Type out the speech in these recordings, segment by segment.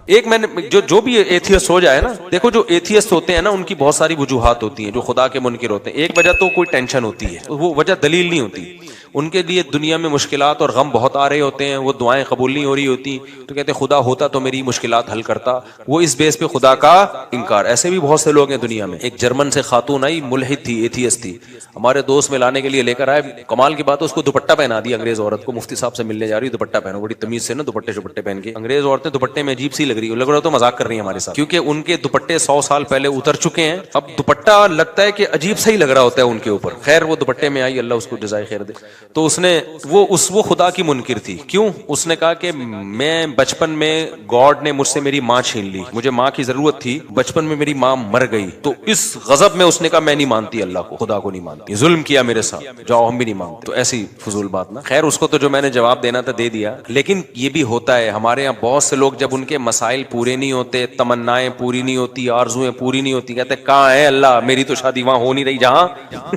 एक मैंने जो भी एथियस्ट हो जाए ना, देखो जो एथियस्ट होते हैं ना उनकी बहुत सारी वजूहात होती हैं, जो खुदा के मुनकिर होते हैं। एक वजह तो कोई टेंशन होती है, वो वजह दलील नहीं होती। उनके लिए दुनिया में मुश्किलात और गम बहुत आ रहे होते हैं, वो दुआएं कबूल नहीं हो रही होती, तो कहते हैं खुदा होता तो मेरी मुश्किलात हल करता। वो इस बेस पे खुदा का इनकार। ऐसे भी बहुत से लोग हैं दुनिया में। एक जर्मन से खातून आई, मुल्हिद थी, एथियस्ट थी, हमारे दोस्त में लाने के लिए लेकर आए। कमाल की बात है, उसको दुपट्टा पहना दिया अंग्रेज औरत को। मुफ्ती साहब से मिलने जा रही, दुपट्टा पहनो, बड़ी तमीज से ना दुपट्टे दुपट्टे पहन के। अंग्रेज औरतें दुपट्टे में अजीब सी लग रहा तो मजाक कर रही है हमारे साथ, क्योंकि उनके दुपट्टे 100 साल पहले उतर चुके हैं। अब दुपट्टा लगता है कि अजीब सा ही लग रहा होता है उनके ऊपर। खैर वो दुपट्टे में आई, अल्लाह उसको जज़ाए खैर दे। तो उसने वो खुदा की मुनकिर थी। क्यों? उसने कहा कि मैं बचपन में गॉड ने मुझसे मेरी माँ छीन ली, मुझे माँ की जरूरत थी, बचपन में मेरी माँ मर गई। तो इस गजब में उसने कहा मैं नहीं मानती अल्लाह को, खुदा को नहीं मानती, जुल्म किया मेरे साथ, जाओ हम भी नहीं मानते। तो ऐसी फजूल बात ना। खैर उसको तो जो मैंने जवाब देना था दे दिया। लेकिन ये भी होता है हमारे यहाँ, बहुत से लोग जब उनके मसाइल पूरे नहीं होते, तमन्नाएं पूरी नहीं होती, आरजुएं पूरी नहीं होती, कहते कहाँ है अल्लाह, मेरी तो शादी वहां हो नहीं रही जहां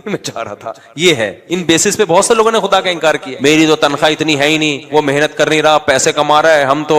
मैं चाह रहा था। ये है, इन बेसिस पे बहुत से लोगों ने खुदा का इनकार किया। मेरी तो तनख्वाह इतनी है ही नहीं, वो मेहनत कर नहीं रहा, पैसे कमा रहा है, हम तो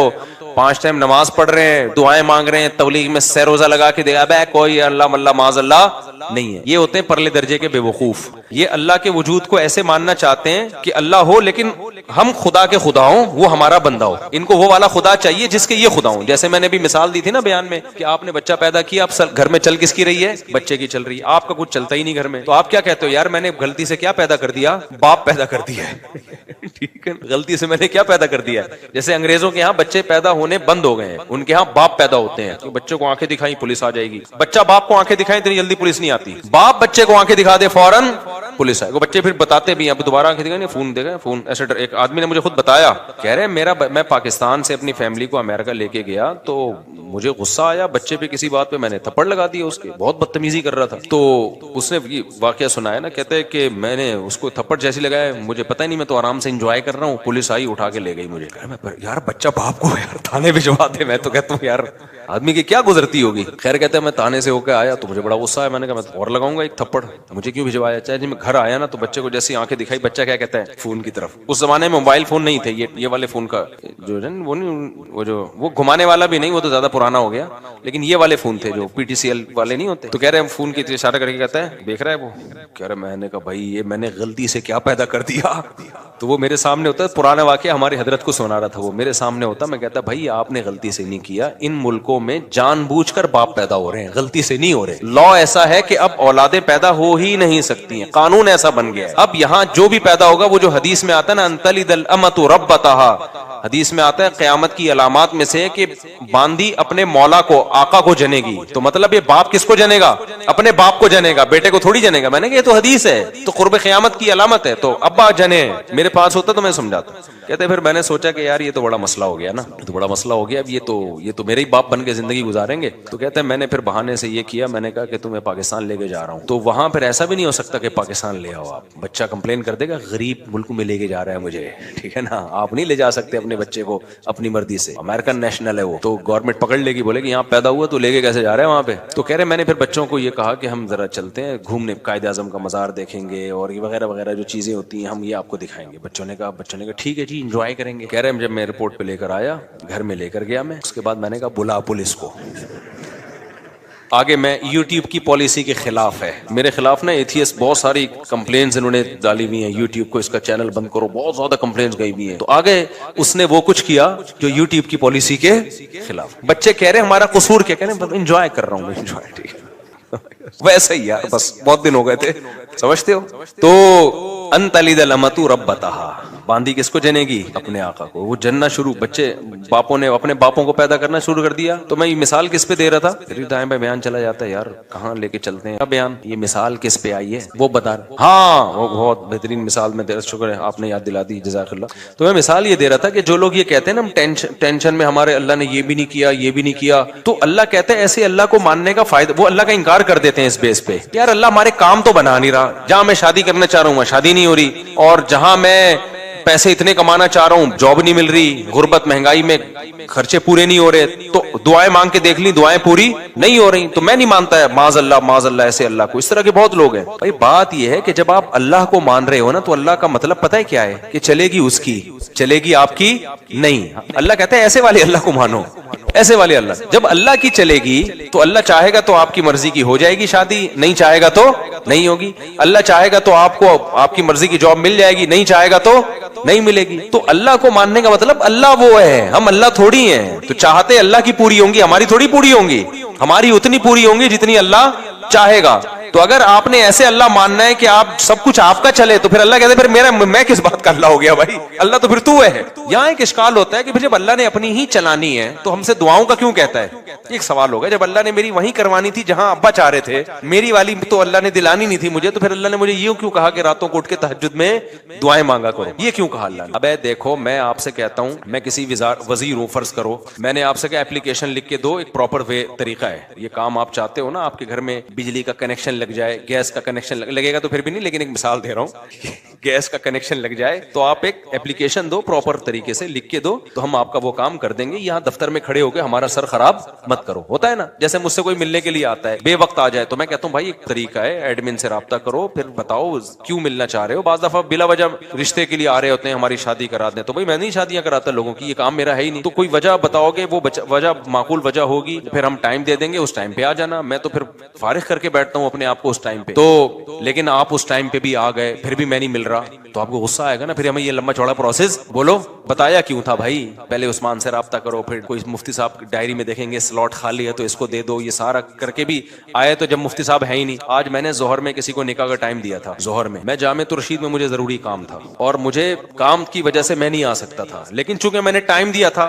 5 टाइम नमाज पढ़ रहे हैं, दुआएं मांग रहे हैं, तबलीग में सर रोजा लगा के देगा, बे कोई अल्लाह मल्ला माज अल्लाह नहीं है। ये होते हैं परले दर्जे के बेवकूफ। ये अल्लाह के वजूद को ऐसे मानना चाहते हैं कि अल्लाह हो लेकिन हम खुदा के खुदा हों, वो हमारा बंदा हो। इनको वो वाला खुदा चाहिए जिसके ये खुदा हो। जैसे मैंने भी मिसाल दी थी ना बयान में कि आपने बच्चा पैदा किया, आप घर में चल किसकी रही है? बच्चे की चल रही है। आपका कुछ चलता ही नहीं घर में, तो आप क्या कहते हो? यार मैंने गलती से क्या पैदा कर दिया? बाप पैदा कर दिया है ठीक है, गलती से मैंने क्या पैदा कर दिया। जैसे अंग्रेजों के यहाँ बच्चे पैदा होने बंद हो गए हैं, उनके यहाँ बाप पैदा होते हैं। तो बच्चों को आंखें दिखाई पुलिस आ जाएगी, बच्चा बाप को आंखें दिखाए इतनी जल्दी पुलिस नहीं आती, बाप बच्चे को आंखें दिखा दे फौरन पुलिस आए। वो बच्चे फिर बताते भी, अब दोबारा आंखें दिखाई, फोन देगा फोन ऐसे। एक आदमी ने मुझे खुद बताया, कह रहे मैं पाकिस्तान से अपनी फैमिली को अमेरिका लेके गया, तो मुझे गुस्सा आया बच्चे पे, किसी बात पे मैंने थप्पड़ लगा दिया उसके, बहुत बदतमीजी कर रहा था। तो उसने ये वाकया सुनाया ना, कहते हैं कि मैंने उसको थप्पड़ जैसी लगाया, मुझे पता ही नहीं, मैं तो आराम से एंजॉय कर रहा हूँ, पुलिस आई उठा के ले गई मुझे। यार बच्चा बाप को यार थाने भिजवा दे। मैं तो कहता हूँ यार आदमी की क्या गुजरती होगी। खैर कहते हैं मैं थाने से होकर आया तो मुझे बड़ा गुस्सा है, मैंने कहा मैं और लगाऊंगा एक थप्पड़, मुझे क्यों भिजवाया। चाहे मैं घर आया ना तो बच्चे को जैसी आंखें दिखाई, बच्चा क्या कहता है? फोन की तरफ। उस जमाने में मोबाइल फोन नहीं थे, ये वाले फोन का जो है वो घुमाने वाला भी नहीं, वो तो ज्यादा पुराना हो गया, लेकिन ये वाले फोन थे जो PTCL वाले नहीं होते। तो कह रहे हैं फोन की इशारा करके कहता है देख रहा है वो, कह रहे मैंने कहा भाई ये मैंने गलती से क्या पैदा कर दिया। तो वो मेरे सामने होता है, पुराना वाकया हमारी हजरत को सुना रहा था, वो मेरे सामने होता, मैं कहता भाई आपने गलती से नहीं किया, इन मुल्कों में जानबूझकर बाप पैदा हो रहे हैं, गलती से नहीं हो रहे। लॉ ऐसा है कि अब औलादें पैदा हो ही नहीं सकती हैं, कानून ऐसा बन गया है। अब यहाँ जो भी पैदा होगा, वो जो हदीस में आता है ना, अंतलिदल अमतु रब्बतहा, हदीस में आता है क़यामत की अलामात में से कि बांदी अपने मौला को, आका को जनेगी। तो मतलब ये बाप किसको जनेगा? अपने बाप को जनेगा, बेटे को थोड़ी जनेगा। मैंने कहा ये तो हदीस है, तो कुर्ब क़यामत की अलामत है, तो अब्बा जने। मेरे पास होता तो मैं समझाता। कहते फिर मैंने सोचा कि यार ये तो बड़ा मसला हो गया ना, तो बड़ा मसला हो गया, अब ये तो मेरे ही बाप बन के जिंदगी गुजारेंगे। तो कहते हैं मैंने फिर बहाने से ये किया, मैंने कहा कि तुम्हें पाकिस्तान लेके जा रहा हूँ, तो वहां फिर ऐसा भी नहीं हो सकता कि पाकिस्तान ले आओ आप, बच्चा कंप्लेन कर देगा गरीब मुल्क में लेके जा रहा है मुझे, ठीक है ना, आप नहीं ले जा सकते अपने बच्चे को अपनी मर्जी से, अमेरिकन नेशनल है वो, तो गवर्नमेंट पकड़ लेगी, बोलेगी यहाँ पैदा हुआ तो लेके कैसे जा रहे हैं वहां पे। तो कह रहे मैंने फिर बच्चों को ये कहा कि हम जरा चलते हैं घूमने, कायदे आजम का मजार देखेंगे और ये वगैरह वगैरह जो चीजें होती हैं हम ये आपको दिखाएंगे। बच्चों ने कहा ठीक है जी इंजॉय करेंगे। कह रहे जब मैं एयरपोर्ट पे लेकर आया, घर में लेकर गया मैं, उसके बाद मैंने कहा बुला पुलिस को। आगे मैं यूट्यूब की पॉलिसी के खिलाफ है, मेरे खिलाफ ना एथियस्ट बहुत सारी कंप्लेंट्स इन्होंने डाली हुई हैं, यूट्यूब को इसका चैनल बंद करो, बहुत ज्यादा कंप्लेंट्स गई हुई हैं। तो आगे उसने वो कुछ किया जो यूट्यूब की पॉलिसी के खिलाफ। बच्चे कह रहे हमारा कसूर क्या, कह रहे एंजॉय कर रहा हूँ, एंजॉय, ठीक है वैसे ही यार, बस बहुत दिन हो गए थे, समझते हो। तो अंतलिदल अमतु रब्बतहा, बांदी किसको जनेगी? अपने आका को। वो जनना शुरू, बच्चे बापों ने अपने बापों को पैदा करना शुरू कर दिया। तो मैं ये मिसाल किस पे दे रहा था? फिर दाएं पे बयान चला जाता है, यार कहाँ लेके चलते हैं बयान, ये मिसाल किस पे आई है वो बता रहा। हाँ वो बहुत बेहतरीन मिसाल में दे, शुक्र है आपने याद दिला दी, जज़ाकल्लाह। तो मैं मिसाल ये दे रहा था कि जो लोग ये कहते हैं ना टेंशन में हमारे अल्लाह ने ये भी नहीं किया, ये भी नहीं किया, तो अल्लाह कहते हैं ऐसे अल्लाह को मानने का फायदा, वो अल्लाह का इनकार कर देते हैं इस बेस पे, यार अल्लाह हमारे काम तो बना नहीं रहा, जहां मैं शादी करना चाह रहा हूँ शादी नहीं हो रही, और जहां मैं पैसे इतने कमाना चाह रहा हूं जॉब नहीं मिल रही, गुर्बत महंगाई में खर्चे पूरे नहीं हो रहे, तो दुआएं मांग के देख ली, दुआएं पूरी नहीं हो रही तो मैं नहीं मानता है माज अल्लाह ऐसे अल्लाह को। इस तरह के बहुत लोग हैं। भाई बात यह है कि जब आप अल्लाह को मान रहे हो ना, तो अल्लाह का मतलब पता है क्या है कि चलेगी उसकी, चलेगी आपकी नहीं। अल्लाह कहते हैं ऐसे वाले अल्लाह को मानो, ऐसे वाले अल्लाह। जब अल्लाह की चलेगी तो अल्लाह चाहेगा तो आपकी मर्जी की हो जाएगी शादी, नहीं चाहेगा तो नहीं होगी। अल्लाह चाहेगा तो आपको आपकी मर्जी की जॉब मिल जाएगी, नहीं चाहेगा तो नहीं मिलेगी। तो अल्लाह को मानने का मतलब अल्लाह वो है, हम अल्लाह थोड़ी हैं। तो चाहते अल्लाह की पूरी होंगी, हमारी थोड़ी पूरी होंगी, हमारी उतनी पूरी होंगी जितनी अल्लाह चाहेगा। तो अगर आपने ऐसे अल्लाह मानना है कि आप सब कुछ आपका चले, तो फिर अल्लाह कहते हैं फिर मैं किस बात का अल्लाह हो गया भाई, अल्लाह तो फिर तू है। यहाँ एक इश्काल होता है कि फिर जब अल्लाह ने अपनी ही चलानी है तो हमसे दुआओं का क्यों कहता है। एक सवाल होगा, जब अल्लाह ने मेरी वही करवानी थी जहां अब्बा चाह रहे थे, मेरी वाली तो अल्लाह ने दिलानी नहीं थी मुझे, तो फिर अल्लाह ने मुझे ये क्यों कहा कि रातों को उठ के तहज्जुद में दुआएं मांगा करो, ये क्यों कहा अल्लाह ने। अब देखो, मैं आपसे कहता हूं, मैं किसी वजीर हूं, फर्ज करो मैंने आपसे क्या एप्लीकेशन लिख के दो, एक प्रॉपर वे तरीका है। ये काम आप चाहते हो ना, आपके घर में बिजली का कनेक्शन लग जाए, गैस का कनेक्शन लगेगा तो फिर भी नहीं, लेकिन एक मिसाल दे रहा हूं गैस का कनेक्शन लग जाए तो आप एक एप्लीकेशन दो, प्रॉपर तरीके से लिख के दो, तो हम आपका वो काम कर देंगे। यहाँ दफ्तर में खड़े होकर हमारा सर खराब मत करो। होता है ना, जैसे मुझसे कोई मिलने के लिए आता है, बेवक्त आ जाए, तो मैं कहता हूँ भाई एक तरीका है, एडमिन से राब्ता करो, फिर बताओ क्यों मिलना चाह रहे हो। बाज दफा बिला वजह रिश्ते के लिए आ रहे होते हैं, हमारी शादी करा दें, तो भाई मैं नहीं शादियां कराता लोगों की, ये काम मेरा है ही नहीं। तो कोई वजह बताओगे, वो वजह माकूल वजह होगी, फिर हम टाइम दे देंगे, उस टाइम पे आ जाना। मैं तो फिर फारिग करके बैठता हूँ अपने आप को उस टाइम पे। तो लेकिन आप उस टाइम पे भी आ गए, फिर भी मैं नहीं मिल रहा, तो आपको गुस्सा आएगा ना। फिर हमें ये लंबा चौड़ा प्रोसेस बोलो, बताया क्यों था भाई, पहले उस्मान से राब्ता करो, फिर कोई मुफ्ती साहब डायरी में देखेंगे स्लॉट खाली है तो इसको दे दो, ये सारा करके भी आए तो जब मुफ्ती साहब है ही नहीं। आज मैंने जोहर में किसी को निकाह का टाइम दिया था, जोहर में मैं जामे तुरशीद में, मुझे जरूरी काम था और मुझे काम की वजह से मैं नहीं आ सकता था, लेकिन चूंकि मैंने टाइम दिया था,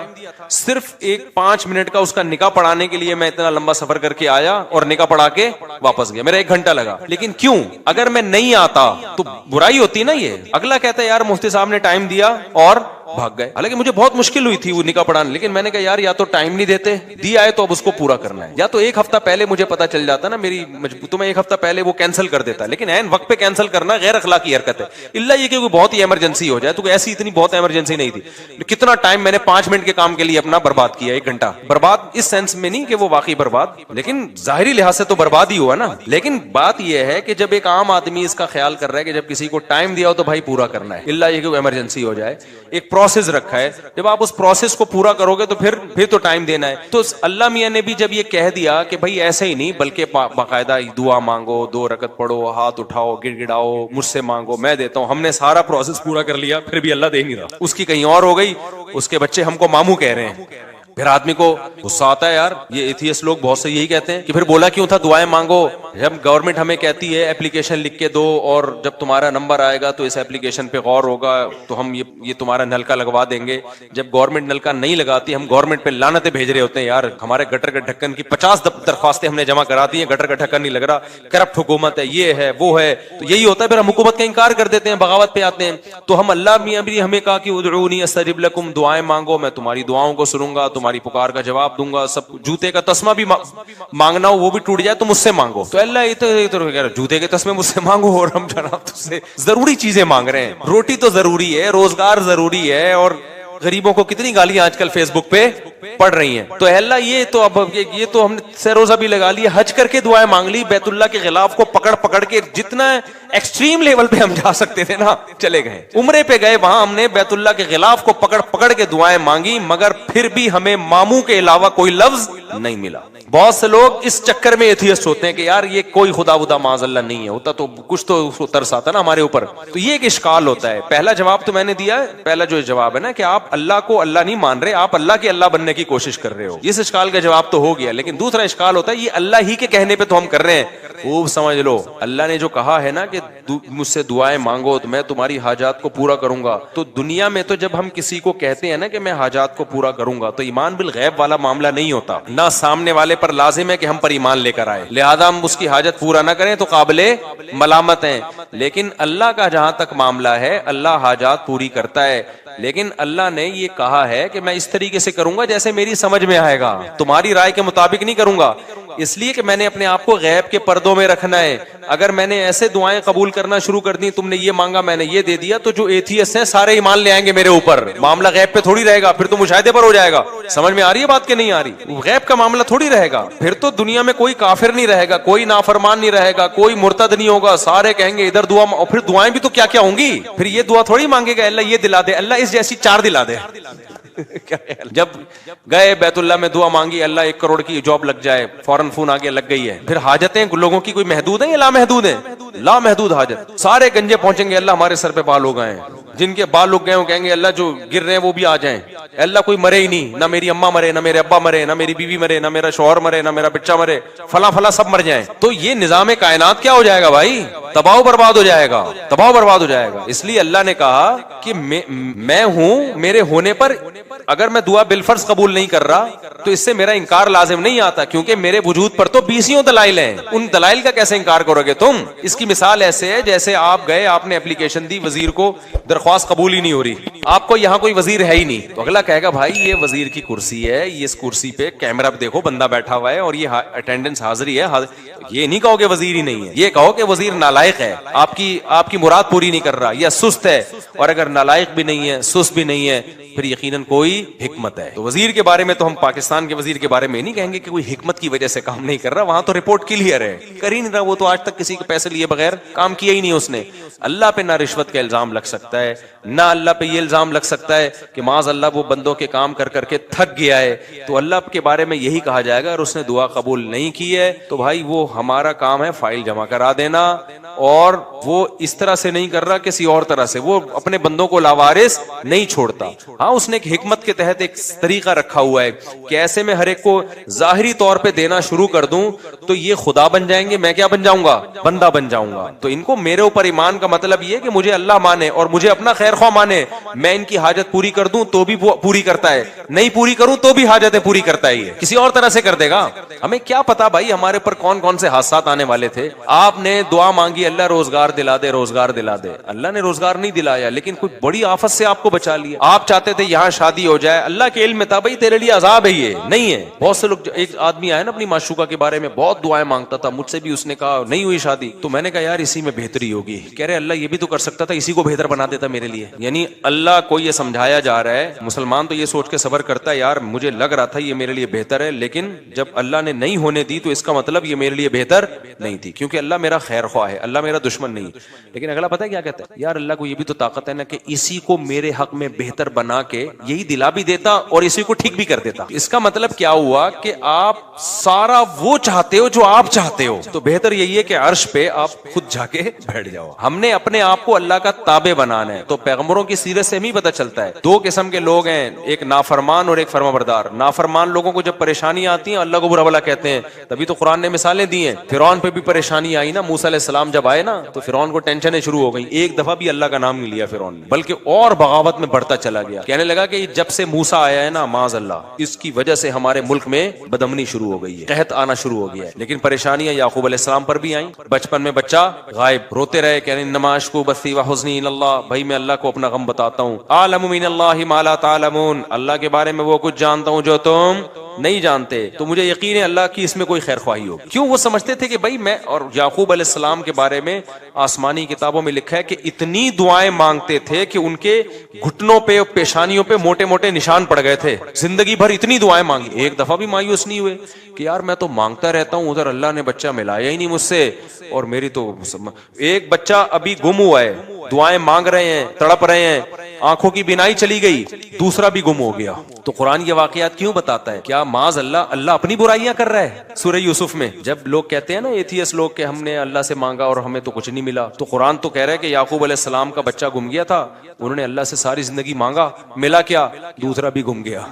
सिर्फ एक 5 मिनट का उसका निकाह पढ़ाने के लिए मैं इतना लंबा सफर करके आया और निकाह पढ़ा के वापस गया। मेरा 1 घंटा लगा। लेकिन क्यों, अगर मैं नहीं आता तो बुराई होती ना। ये अगला कहता है यार मुफ्ती साहब ने टाइम दिया और भाग गए। हालांकि मुझे बहुत मुश्किल हुई थी वो निकाह पढ़ाने, लेकिन मैंने कहा यार या तो टाइम नहीं देते, दिया है तो अब उसको पूरा करना है। या तो 1 हफ्ता पहले मुझे पता चल जाता ना मेरी तो मैं 1 हफ्ता पहले वो कैंसिल कर देता, लेकिन ऐन वक्त पे कैंसिल करना गैर अखलाकी हरकत है। इल्ला ये कि कोई बहुत ही इमरजेंसी हो जाए, तो ऐसी इतनी बहुत इमरजेंसी नहीं थी। कितना टाइम मैंने 5 मिनट के काम के लिए अपना बर्बाद किया, 1 घंटा बर्बाद। इस सेंस में नहीं कि वो वाकई बर्बाद, लेकिन जाहिरी लिहाज से तो बर्बाद ही हुआ ना। लेकिन बात यह है कि जब एक आम आदमी इसका ख्याल कर रहा है कि जब किसी को टाइम दिया हो तो भाई पूरा करना है, इल्ला ये कि इमरजेंसी हो जाए। एक प्रोसेस रखा है, जब आप उस प्रोसेस को पूरा करोगे तो फिर तो टाइम देना है। तो अल्लाह मियां ने भी जब ये कह दिया कि भाई ऐसे ही नहीं, बल्कि बाकायदा दुआ मांगो, 2 रकत पढ़ो, हाथ उठाओ, गिड़गिड़ाओ, मुझसे मांगो, मैं देता हूं। हमने सारा प्रोसेस पूरा कर लिया, फिर भी अल्लाह दे नहीं रहा, उसकी कहीं और हो गई, उसके बच्चे हमको मामू कह रहे हैं। फिर आदमी को गुस्सा आता है यार। ये एथियस्ट लोग बहुत से यही कहते हैं कि फिर बोला क्यों था दुआएं मांगो, जब गवर्नमेंट हमें कहती है एप्लीकेशन लिख के दो और जब तुम्हारा नंबर आएगा तो इस एप्लीकेशन पे गौर होगा तो हम ये तुम्हारा नलका लगवा देंगे। जब गवर्नमेंट नलका नहीं लगाती, हम गवर्नमेंट पे लानतें भेज रहे होते हैं यार, हमारे गटर के ढक्कन की 50 दरख्वास्तें हमने जमा करा दी हैं, गटर का ढक्कन नहीं लग रहा, करप्ट हुकूमत है, ये है वो है। तो यही होता है, फिर हम हुकूमत का इंकार कर देते हैं, बगावत पे आते हैं। तो हम अल्लाह मियां भी हमें कहा कि उदऊनी अस्तजिब लकुम, दुआएं मांगो, मैं तुम्हारी दुआओं को सुनूंगा, तुम्हारी पुकार का जवाब दूंगा। सब जूते का तस्मा भी मांगना हो वो भी टूट जाए तो मुझसे मांगो। तो अल्लाह ये तो जूते के तस्मे मुझसे मांगो और हम जनाब तुझसे जरूरी चीजें मांग रहे हैं। रोटी तो जरूरी है, रोजगार जरूरी है, और गरीबों को कितनी गालियां आजकल फेसबुक पे पड़ रही हैं। तो अल्लाह ये तो अब ये तो हमने सरोजा भी लगा लिया, हज करके दुआएं मांग ली, बैतुल्लाह के खिलाफ को पकड़ पकड़ के जितना एक्सट्रीम लेवल पे हम जा सकते थे ना चले गए। उम्रे पे गए, वहां हमने बैतुल्लाह के खिलाफ को पकड़ पकड़ के दुआएं मांगी, मगर फिर भी हमें मामू के अलावा कोई लफ्ज नहीं मिला। बहुत से लोग इस चक्कर में एथियस्ट होते हैं कि यार ये कोई खुदा खुदा माज़अल्लाह नहीं है, होता तो कुछ तो उसको तरस आता ना हमारे ऊपर। तो ये एक इश्काल होता है। पहला जवाब तो मैंने दिया है, पहला जो जवाब है ना कि आप अल्लाह को अल्लाह नहीं मान रहे, आप अल्लाह के अल्लाह बनने की कोशिश कर रहे हो, इस इश्काल का जवाब तो हो गया। लेकिन दूसरा इश्काल होता है ये अल्लाह ही के कहने पे तो हम कर रहे हैं। खूब समझ लो, अल्लाह ने जो कहा है ना कि मुझसे दुआएं मांगो तो मैं तुम्हारी हाजात को पूरा करूंगा, तो दुनिया में तो जब हम किसी को कहते हैं ना कि मैं हाजात को पूरा करूंगा, तो ईमान बिल गैब वाला मामला नहीं होता ना। सामने वाले पर लाजिम है कि हम पर ईमान लेकर आए, लिहाजा हम उसकी हाजत पूरा ना करें तो काबिले मलामत हैं। लेकिन अल्लाह का जहां तक मामला है, अल्लाह हाजात पूरी करता है, लेकिन अल्लाह ने ये कहा है कि मैं इस तरीके से करूंगा जैसे मेरी समझ में आएगा, तुम्हारी राय के मुताबिक नहीं करूंगा। इसलिए कि मैंने अपने आप को गैब के पर्दों में रखना है। अगर मैंने ऐसे दुआएं कबूल करना शुरू कर दी, तुमने ये मांगा मैंने ये दे दिया, तो जो एथियस्ट हैं सारे ईमान ले आएंगे मेरे ऊपर, मामला गैब पे थोड़ी रहेगा, फिर तो मुशाहिदे पर हो जाएगा। समझ में आ रही है बात कि नहीं आ रही? गैब का मामला थोड़ी रहेगा, फिर तो दुनिया में कोई काफिर नहीं रहेगा, कोई नाफरमान नहीं रहेगा, कोई मुर्तद नहीं होगा, सारे कहेंगे इधर दुआ, और फिर दुआएं भी तो क्या क्या होंगी। फिर ये दुआ थोड़ी मांगेगा अल्लाह ये दिला दे, अल्लाह इस जैसी 4 दिला दे। जब गए बैतुल्लाह में दुआ मांगी अल्लाह 1 करोड़ की जॉब लग जाए, फौरन फोन आगे लग गई है। फिर हाजतें लोगों की कोई महदूद है या लामहदूद है? लामहदूद हाजत। सारे गंजे पहुंचेंगे अल्लाह हमारे सर पे बाल हो गए हैं, जिनके बाल उग गए वो कहेंगे अल्लाह जो गिर रहे हैं वो भी आ जाएं। अल्लाह कोई मरे ही नहीं, ना मेरी अम्मा मरे, ना मेरे अब्बा मरे, ना मेरी बीवी मरे, ना मेरा शौहर मरे, ना मेरा बच्चा मरे, फला फला सब मर जाएं। तो ये निजाम कायनात क्या हो जाएगा भाई? तबाह बर्बाद हो जाएगा, तबाह बर्बाद हो जाएगा। इसलिए अल्लाह ने कहा कि मैं हूं, मेरे होने पर अगर मैं दुआ बिलफर्ज कबूल नहीं कर रहा तो इससे मेरा इंकार लाजिम नहीं आता, क्योंकि मेरे वजूद पर तो 20 दलाइल हैं। उन दलाइल का कैसे इंकार करोगे तुम? इसकी मिसाल ऐसे है जैसे आप गए, आपने एप्लीकेशन दी, वजीर को दरख्वास्त कबूल ही नहीं हो रही, आपको यहाँ कोई वजीर है ही नहीं, तो अगला कहेगा भाई ये वजीर की कुर्सी है, ये इस कुर्सी पे कैमरा देखो बंदा बैठा हुआ है और ये अटेंडेंस हाजिरी है। ये नहीं कहोगे वजीर ही नहीं है, ये कहो कि वजीर नालायक है, आपकी मुराद पूरी नहीं कर रहा, या सुस्त है। और अगर नालायक भी नहीं है, सुस्त भी नहीं है, फिर यकीनन कोई हिकमत है। तो वजीर के बारे में तो हम पाकिस्तान के वजीर के बारे में नहीं कहेंगे कि कोई हिकमत की वजह से काम नहीं कर रहा, वहां तो रिपोर्ट क्लियर है, कर ही नहीं रहा, वो तो आज तक किसी के पैसे लिए बगैर काम किया ही नहीं उसने। अल्लाह पे ना रिश्वत का इल्जाम लग सकता है, ना अल्लाह पे ये इल्जाम लग सकता है कि माज अल्लाह वो बंदों के काम कर करके थक गया है, तो अल्लाह के बारे में यही कहा जाएगा। और उसने दुआ कबूल नहीं की है तो भाई वो हमारा काम है फाइल जमा करा देना, और वो इस तरह से नहीं कर रहा, किसी और तरह से, वो अपने बंदों को लावारिस नहीं छोड़ता। हाँ, उसने एक हिकमत के तहत एक तरीका रखा हुआ है कि ऐसे में हर एक को जाहिरी तौर पे देना शुरू कर दूं तो ये खुदा बन जाएंगे, मैं क्या बन जाऊंगा? बंदा बन जाऊंगा। तो इनको मेरे ऊपर ईमान का मतलब ये कि मुझे अल्लाह माने और मुझे अपना खैर ख्वाह माने। मैं इनकी हाजत पूरी कर दूं तो भी पूरी करता है, नहीं पूरी करूं तो भी हाजतें पूरी करता है, ये किसी और तरह से कर देगा। हमें क्या पता भाई हमारे पर कौन कौन से हादसात आने वाले थे। आपने दुआ मांगी अल्लाह रोजगार दिला दे, रोजगार दिला दे, अल्लाह ने रोजगार नहीं दिलाया, लेकिन कोई बड़ी आफत से आपको बचा लिया। आप चाहते थे यहाँ शादी हो जाए, अल्लाह के इल्म में था भाई तेरे लिए अजाब है, ये नहीं है। बहुत से लोग, एक आदमी आया ना अपनी माशूका के बारे में बहुत दुआएं मांगता था, मुझसे भी उसने कहा नहीं हुई शादी, तो मैंने कहा यार इसी में बेहतरी होगी। कह रहे अल्लाह ये भी तो कर सकता था, इसी को बेहतर बना देता मेरे लिए। यानी अल्लाह को ये समझाया जा रहा है, मुसलमान तो ये सोच के सबर करता है यार मुझे लग रहा था ये मेरे लिए बेहतर है, लेकिन जब अल्लाह ने नहीं होने दी तो इसका मतलब ये मेरे लिए बेहतर नहीं थी, क्योंकि अल्लाह मेरा खैर ख्वाह है, अल्लाह मेरा दुश्मन नहीं। लेकिन अगला पता है क्या कहता है? यार अल्लाह को ये भी तो ताकत है ना कि इसी को मेरे हक में बेहतर बना के यही दिला भी देता और इसी को ठीक भी कर देता। इसका मतलब क्या हुआ कि आप सारा वो चाहते हो जो आप चाहते हो, तो बेहतर यही है कि अर्श पे आप खुद जाके बैठ जाओ। हमने अपने आप को अल्लाह का ताबे बनाना है। तो पैगंबरों की सीरत से ही पता चलता है, 2 किस्म के लोग हैं, एक नाफरमान और एक फरमाबरदार। नाफरमान लोगों को जब परेशानी आती है अल्लाह को बुरा भला कहते हैं, तभी तो कुरान ने मिसालें दी हैं। फिरौन पे भी परेशानी आई ना, मूसा अलैहिस्सलाम जब आए ना तो फिरौन को टेंशनें शुरू हो गई, एक दफा भी अल्लाह का नाम नहीं लिया फिरौन ने, बल्कि और बगावत में बढ़ता चला गया। कहने लगा कि जब से मूसा आया है ना माज अल्लाह, इसकी वजह से हमारे मुल्क में बदमनी शुरू हो गई है, कहत आना शुरू हो गया है। लेकिन परेशानियां याकूब अलैहिस्सलाम पर भी आई। बचपन में बच्चा गायब, रोते रहे, कहने नमाश को बस्ती व हुस्नी इल्लल्लाह, भाई मैं अल्लाह को अपना गम बताता हूँ। आलमु मिनल्लाहि मा ला तालमून, अल्लाह के बारे में वो कुछ जानता हूँ जो तुम नहीं जानते, तो मुझे यकीन है अल्लाह की इसमें कोई खैर ख्वाही होगी। क्यों? वो समझते थे कि भाई मैं, और याकूब अलैहिस्सलाम के बारे में आसमानी किताबों में लिखा है कि इतनी दुआएं मांगते थे कि उनके घुटनों पे, पेशानियों पे मोटे मोटे निशान पड़ गए थे। जिंदगी भर इतनी दुआएं मांगी, एक दफा भी मायूस नहीं हुए कि यार मैं तो मांगता रहता हूं, उधर अल्लाह ने बच्चा मिलाया ही नहीं मुझसे, और मेरी तो एक बच्चा अभी गुम हुआ है, दुआएं मांग रहे हैं, तड़प रहे हैं, आंखों की बिनाई चली गई, दूसरा भी गुम हो गया। तो कुरान ये वाकयात क्यों बताता है? क्या माज अल्लाह अपनी बुराइयां कर रहा है? सूरह यूसुफ में जब लोग कहते हैं ना एथियस्ट लोग कि हमने अल्लाह से मांगा और हमें तो कुछ नहीं मिला, तो कुरान तो कह रहा है कि याकूब अलैहिस्सलाम का बच्चा गुम गया था, उन्होंने अल्लाह से सारी जिंदगी मांगा, मिला क्या? दूसरा भी गुम गया।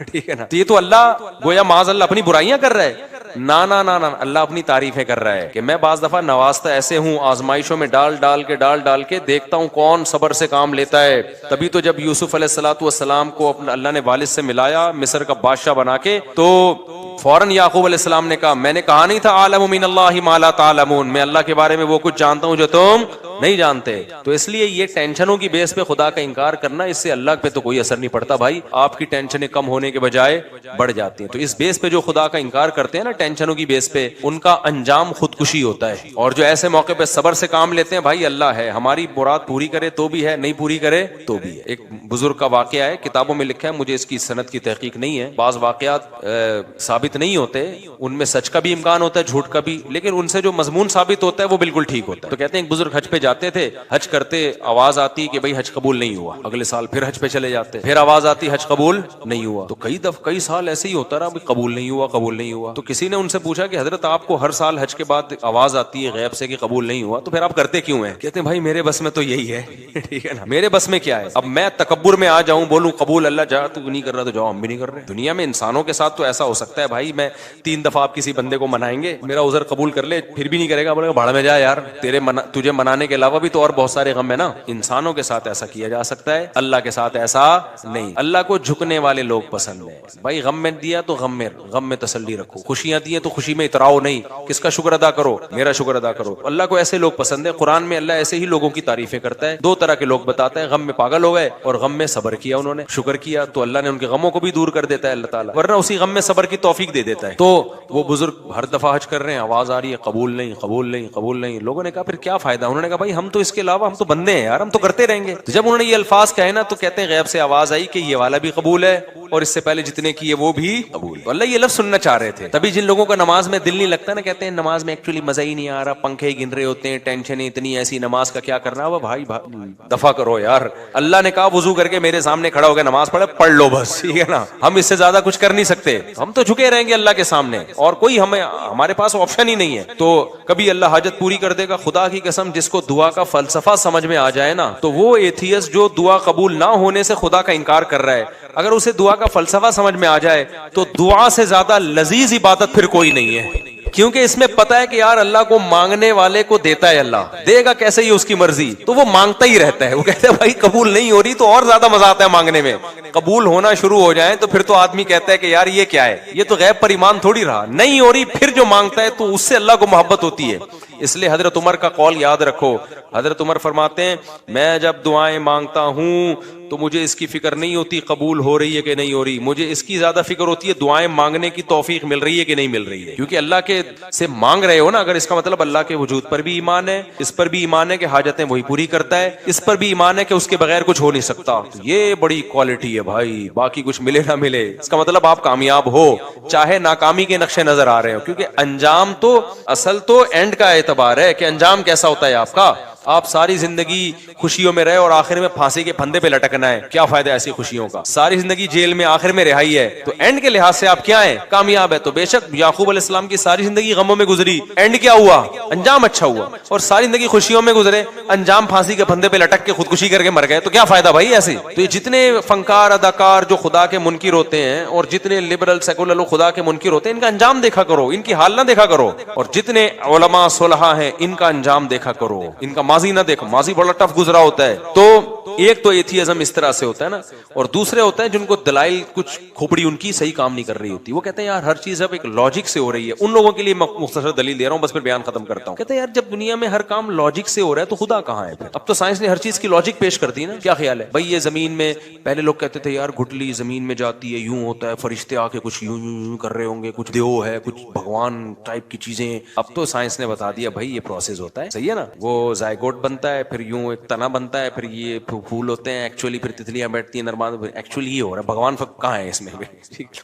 ठीक है ना? तो ये तो अल्लाह गोया माज अल्लाह अपनी बुराइयां कर रहा है। ना ना ना ना, अल्लाह अपनी तारीफें कर रहा है कि मैं बाज दफा नवाजता ऐसे हूँ, आजमाइशों में डाल डाल के देखता हूँ कौन सबर से काम लेता है। तभी तो जब यूसुफ अलैहिस्सलाम को अपना अल्लाह ने वालिद से मिलाया, मिस्र का बादशाह बना के, तो फौरन याकूब अलैहिस्सलाम ने कहा मैंने कहा नहीं था आलमु मिनल्लाहि मा ला तालमून, मैं अल्लाह के बारे में वो कुछ जानता हूँ जो तुम नहीं जानते। तो इसलिए ये टेंशनों की बेस पे खुदा का इनकार करना, इससे अल्लाह पे तो कोई असर नहीं पड़ता भाई, आपकी टेंशनें कम होने के बजाय बढ़ जाती हैं। तो इस बेस पे जो खुदा का इनकार करते हैं ना, टेंशनों की बेस पे, उनका अंजाम खुदकुशी होता है। और जो ऐसे मौके पे सब्र से काम लेते हैं, भाई अल्लाह है, हमारी मुराद पूरी करे तो भी है, नहीं पूरी करे तो भी है। एक बुजुर्ग का वाकया है, किताबों में लिखा है, मुझे इसकी सनद की तहकीक नहीं है, बाज वाकयात साबित नहीं होते, उनमें सच का भी इम्कान होता है, झूठ का भी, लेकिन उनसे जो मजमून साबित होता है वो बिल्कुल ठीक होता है। तो कहते हैं एक बुजुर्ग हज पे जाते थे, हज करते आवाज आती कि भाई हज कबूल नहीं हुआ, अगले साल फिर हज पे चले जाते, फिर आवाज आती हज कबूल नहीं हुआ। तो कई साल ऐसे ही होता रहा, कबूल नहीं हुआ, कबूल नहीं हुआ। तो किसी ने उनसे पूछा कि हजरत आपको हर साल हज के बाद आवाज आती है गैब से कि कबूल नहीं हुआ, तो फिर आप करते क्यों हैं? कहते हैं भाई मेरे बस में तो यही है ठीक है ना, मेरे बस में क्या है, अब मैं तकब्बुर में आ जाऊं, बोलूं कबूल अल्लाह जा, तू नहीं कर रहा तो जाओ, हम भी नहीं कर रहे। दुनिया में इंसानों के साथ तो ऐसा हो सकता है भाई, मैं 3 दफा आप किसी बंदे को मनाएंगे, मेरा उज़र कबूल कर ले, फिर भी नहीं करेगा, बोलेगा भाड़ में जा यार, तुझे मनाने के अलावा भी तो और बहुत सारे गम है ना। इंसानों के साथ ऐसा किया जा सकता है, अल्लाह के साथ ऐसा नहीं। अल्लाह को झुकने वाले लोग पसंद है भाई, गम में दिया तो गम में तसल्ली रखो, खुशियां दी तो खुशी में इतराओ नहीं, किसका शुक्र अदा करो, मेरा शुक्र अदा करो। अल्लाह को ऐसे लोग पसंद है। कुरान में अल्लाह ऐसे ही लोगों की तारीफें करता है। 2 तरह के लोग बताता है, गम में पागल हो गए और गम में सब्र किया, उन्होंने शुक्र किया तो अल्लाह ने उनके गमों को भी दूर कर देता है अल्लाह ताला, वरना उसी गम में सब्र की तौफीक दे देता है। तो वो बुजुर्ग हर दफा हज कर रहे हैं, आवाज आ रही है कबूल नहीं, कबूल नहीं, कबूल नहीं। लोगों ने कहा फिर क्या फायदा? उन्होंने कहा भाई हम तो इसके अलावा, हम तो बंदे हैं यार, हम तो करते रहेंगे। तो जब उन्होंने ये अल्फाज कहे ना, तो कहते हैं गैब से आवाज आई कि ये वाला भी कबूल है और इससे पहले जितने किए वो भी कबूल। तो अल्लाह ये लफ्ज सुनना चाह रहे थे। तभी जिन लोगों का नमाज में दिल नहीं लगता ना, कहते हैं नमाज में एक्चुअली मजा ही नहीं आ रहा, पंखे गिन रहे होते हैं, टेंशन इतनी, ऐसी नमाज का क्या करना। वो भाई दफा करो यार, अल्लाह ने कहा वुजू करके मेरे सामने खड़ा हो गया, नमाज पढ़ लो बस, ठीक है ना। हम इससे ज्यादा कुछ कर नहीं सकते, हम तो झुके रहेंगे अल्लाह के सामने और कोई हमारे पास ऑप्शन ही नहीं है। तो कभी अल्लाह हाजत पूरी कर देगा। खुदा की कसम, जिसको दुआ का फलसफा समझ में आ जाए ना, तो वो एथियस्ट जो दुआ कबूल ना होने से खुदा का इनकार कर रहा है, अगर उसे दुआ का फलसफा समझ में आ जाए तो दुआ से ज्यादा लजीज इबादत फिर कोई नहीं है। क्योंकि इसमें पता है कि यार अल्लाह को मांगने वाले को देता है, अल्लाह देगा कैसे ही उसकी मर्जी, तो वो मांगता ही रहता है। वो कहता है भाई कबूल नहीं हो रही तो और ज्यादा मजा आता है मांगने में, कबूल होना शुरू हो जाए तो फिर तो आदमी कहता है कि यार ये क्या है, ये तो गैब पर ईमान थोड़ी रहा। नहीं हो रही फिर जो मांगता है तो उससे अल्लाह को मोहब्बत होती है। इसलिए हजरत उमर का कौल याद रखो। हजरत उमर फरमाते हैं, मैं जब दुआएं मांगता हूं तो मुझे इसकी फिक्र नहीं होती कबूल हो रही है कि नहीं हो रही, मुझे इसकी ज्यादा फिक्र होती है दुआएं मांगने की तौफीक मिल रही है कि नहीं मिल रही है। क्योंकि अल्लाह के से मांग रहे हो ना, अगर इसका मतलब अल्लाह के वजूद पर भी ईमान है, इस पर भी ईमान है कि हाजतें वही पूरी करता है, इस पर भी ईमान है कि उसके बगैर कुछ हो नहीं सकता, तो ये बड़ी क्वालिटी है भाई। बाकी कुछ मिले ना मिले, इसका मतलब आप कामयाब हो, चाहे नाकामी के नक्शे नजर आ रहे हो। क्योंकि अंजाम तो, असल तो एंड का एतबार है कि अंजाम कैसा होता है आपका। आप सारी जिंदगी खुशियों में रहे और आखिर में फांसी के फंदे पे लटकना है, क्या फायदा ऐसी खुशियों का। सारी जिंदगी जेल में, आखिर में रिहाई है, तो एंड के लिहाज से आप क्या हैं? कामयाब है। तो बेशक याकूब अलैहिस्सलाम की सारी जिंदगी गमों में गुजरी, एंड क्या हुआ? अंजाम अच्छा हुआ। और सारी जिंदगी खुशियों में गुजरे, अंजाम फांसी के फंदे पे लटक के खुदकुशी करके मर गए, तो क्या फायदा भाई ऐसे। तो ये जितने फनकार अदाकार जो खुदा के मुनकिर होते हैं और जितने लिबरल सेकुलर लोग खुदा के मुनकिर होते हैं, इनका अंजाम देखा करो, इनकी हाल ना देखा करो। और जितने उलमा सुलहा हैं, इनका अंजाम देखा करो, इनका माजी ना देखो, माजी बड़ा टफ गुजरा होता है। तो एक तो एथियज्म इस तरह से होता है ना, और दूसरे होते हैं जिनको दलाइल कुछ खोपड़ी उनकी सही काम नहीं कर रही होती। वो कहते हैं यार हर चीज अब एक लॉजिक से हो रही है। उन लोगों के लिए मैं मुख्तसर दलील दे रहा हूं, बस फिर बयान खत्म करता हूं। कहते हैं यार जब दुनिया में हर काम लॉजिक से हो रहा है तो खुदा कहां है फिर? अब तो साइंस ने हर चीज की लॉजिक पेश कर दी ना। क्या ख्याल है भाई, ये जमीन में पहले लोग कहते थे यार गुठली जमीन में जाती है, यूं होता है, फरिश्ते आके कुछ यूं यूं कर रहे होंगे, कुछ देव है, कुछ भगवान टाइप की चीजें। अब तो साइंस ने बता दिया भाई ये प्रोसेस होता है, सही है ना। वो जायगोट बनता है, फिर यूं एक तना बनता है, फिर ये फूल होते हैं, एक्चुअली फिर तितलियां बैठती हैं नरमा, एक्चुअली ये हो रहा है। भगवान कहाँ है इसमें?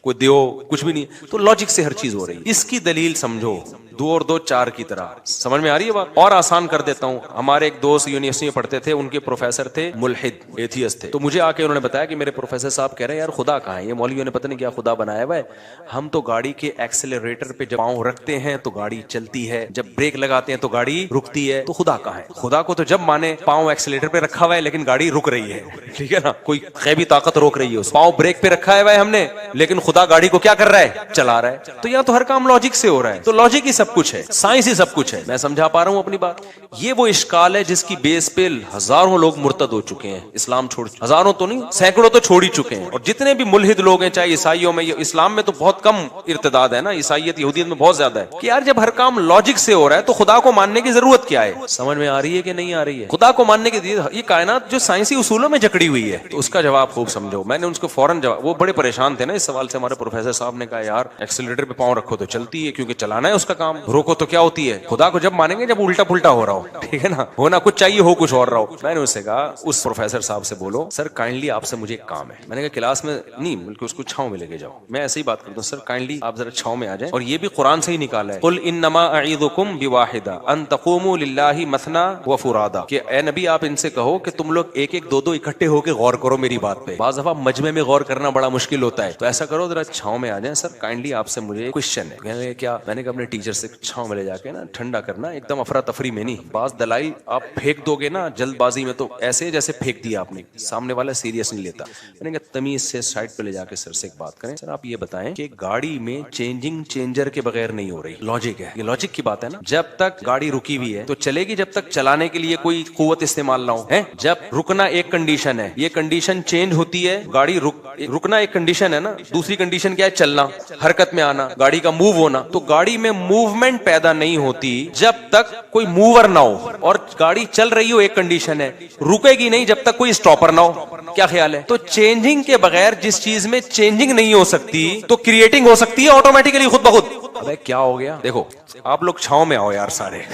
कोई देव कुछ भी नहीं। तो लॉजिक से हर चीज हो रही है। इसकी दलील समझो, 2 और 2 4 की तरह। समझ में आ रही है बात? और आसान कर देता हूं। हमारे एक दोस्त यूनिवर्सिटी में पढ़ते थे, उनके प्रोफेसर थे मुल्हिद, एथियस्ट थे। तो मुझे आके उन्होंने बताया कि मेरे प्रोफेसर साहब कह रहे हैं यार खुदा कहाँ है? ये मौलवियों ने पता नहीं क्या खुदा बनाया हुआ है। हम तो गाड़ी के एक्सेलरेटर पे जब पांव रखते हैं तो गाड़ी चलती है, जब ब्रेक लगाते हैं तो गाड़ी रुकती है। तो खुदा कहाँ है? खुदा को तो जब माने पांव एक्सेलरेटर पे रखा हुआ है लेकिन गाड़ी रुक रही है, ठीक है ना। कोई गैबी ताकत रोक रही है। उस पांव ब्रेक पे रखा है हमने, लेकिन खुदा गाड़ी को क्या कर रहा है? चला रहा है। तो यहाँ तो हर काम लॉजिक से हो रहा है। तो लॉजिक ही सब कुछ है, साइंस ही सब कुछ है। मैं समझा पा रहा हूं अपनी बात? ये वो इश्काल है जिसकी बेस पे हजारों लोग मुर्तद हो चुके हैं, इस्लाम छोड़, हजारों तो नहीं सैकड़ों तो छोड़ ही चुके हैं। और जितने भी मुल्हिद लोग हैं, चाहे ईसाइयों में, इस्लाम में तो बहुत कम इर्तिदाद है ना, ईसाइयत यहूदियत में बहुत ज्यादा है कि यार जब हर काम लॉजिक से हो रहा है तो खुदा को मानने की जरूरत क्या है? समझ में आ रही है कि नहीं आ रही है? खुदा को मानने की ये कायनात जो साइंसी उसूलों में जकड़ी हुई है, तो उसका जवाब खूब समझो। मैंने उनको फौरन जवाब, वो बड़े परेशान थे ना इस सवाल से, हमारे प्रोफेसर साहब ने कहा यार एक्सीलरेटर पे पांव रखो तो चलती है, क्योंकि चलाना है उसका काम, रोको तो क्या होती है? खुदा को जब मानेंगे जब उल्टा पुल्टा हो रहा हो, ठीक है ना, होना कुछ चाहिए हो कुछ और रहा हो। मैंने उससे कहा, उस प्रोफेसर साहब से बोलो सर काइंडली आपसे मुझे एक काम है। मैंने कहा क्लास में नहीं, बल्कि उसको छांव में लेके जाओ। मैं ऐसे ही बात करता हूँ, सर काइंडली आप जरा छांव में आ जाए। और ये भी कुरान से ही निकाला है, कुल इन्नमा अईदुकुम बिवाहिदा अन तक़ूमू लिल्लाहि मसना व फुरादा, कि ए नबी आप इनसे कहो कि तुम लोग एक एक दो दो इकट्ठे होकर गौर करो मेरी बात पे। बाज़ दफा मजमे में गौर करना बड़ा मुश्किल होता है, तो ऐसा करो जरा छांव में आ जाए। सर काइंडली आपसे मुझे क्वेश्चन है। कहने क्या? मैंने कहा अपने टीचर से छांव में ले जाके ना ठंडा करना, एकदम अफरा तफरी में नहीं। बाज दलाइल आप फेंक दोगे ना जल्दबाजी में तो ऐसे जैसे फेंक दिया आपने, सामने वाला सीरियस नहीं लेता। मैंने कहा तमीज से साइड पे ले जाके सर से एक बात करें, सर आप ये बताएं कि गाड़ी में चेंजिंग चेंजर के बगैर नहीं हो रही, लॉजिक है, ये लॉजिक की बात है ना। जब तक गाड़ी रुकी हुई है तो चलेगी जब तक चलाने के लिए कोई कुव्वत इस्तेमाल ना हो, है? जब रुकना एक कंडीशन है, ये कंडीशन चेंज होती है, गाड़ी रुकना एक कंडीशन है ना, दूसरी कंडीशन क्या है? चलना, हरकत में आना, गाड़ी का मूव होना। तो गाड़ी में मूवमेंट पैदा नहीं होती जब तक कोई मूवर ना हो, और गाड़ी चल रही हो एक कंडीशन है, रुकेगी नहीं जब तक कोई स्टॉपर ना हो। क्या ख्याल है? तो चेंजिंग के बगैर जिस चीज में चेंजिंग नहीं हो सकती तो क्रिएटिंग हो सकती है ऑटोमेटिकली खुद ब खुद। अबे क्या हो गया? देखो आप लोग छांव में आओ यार सारे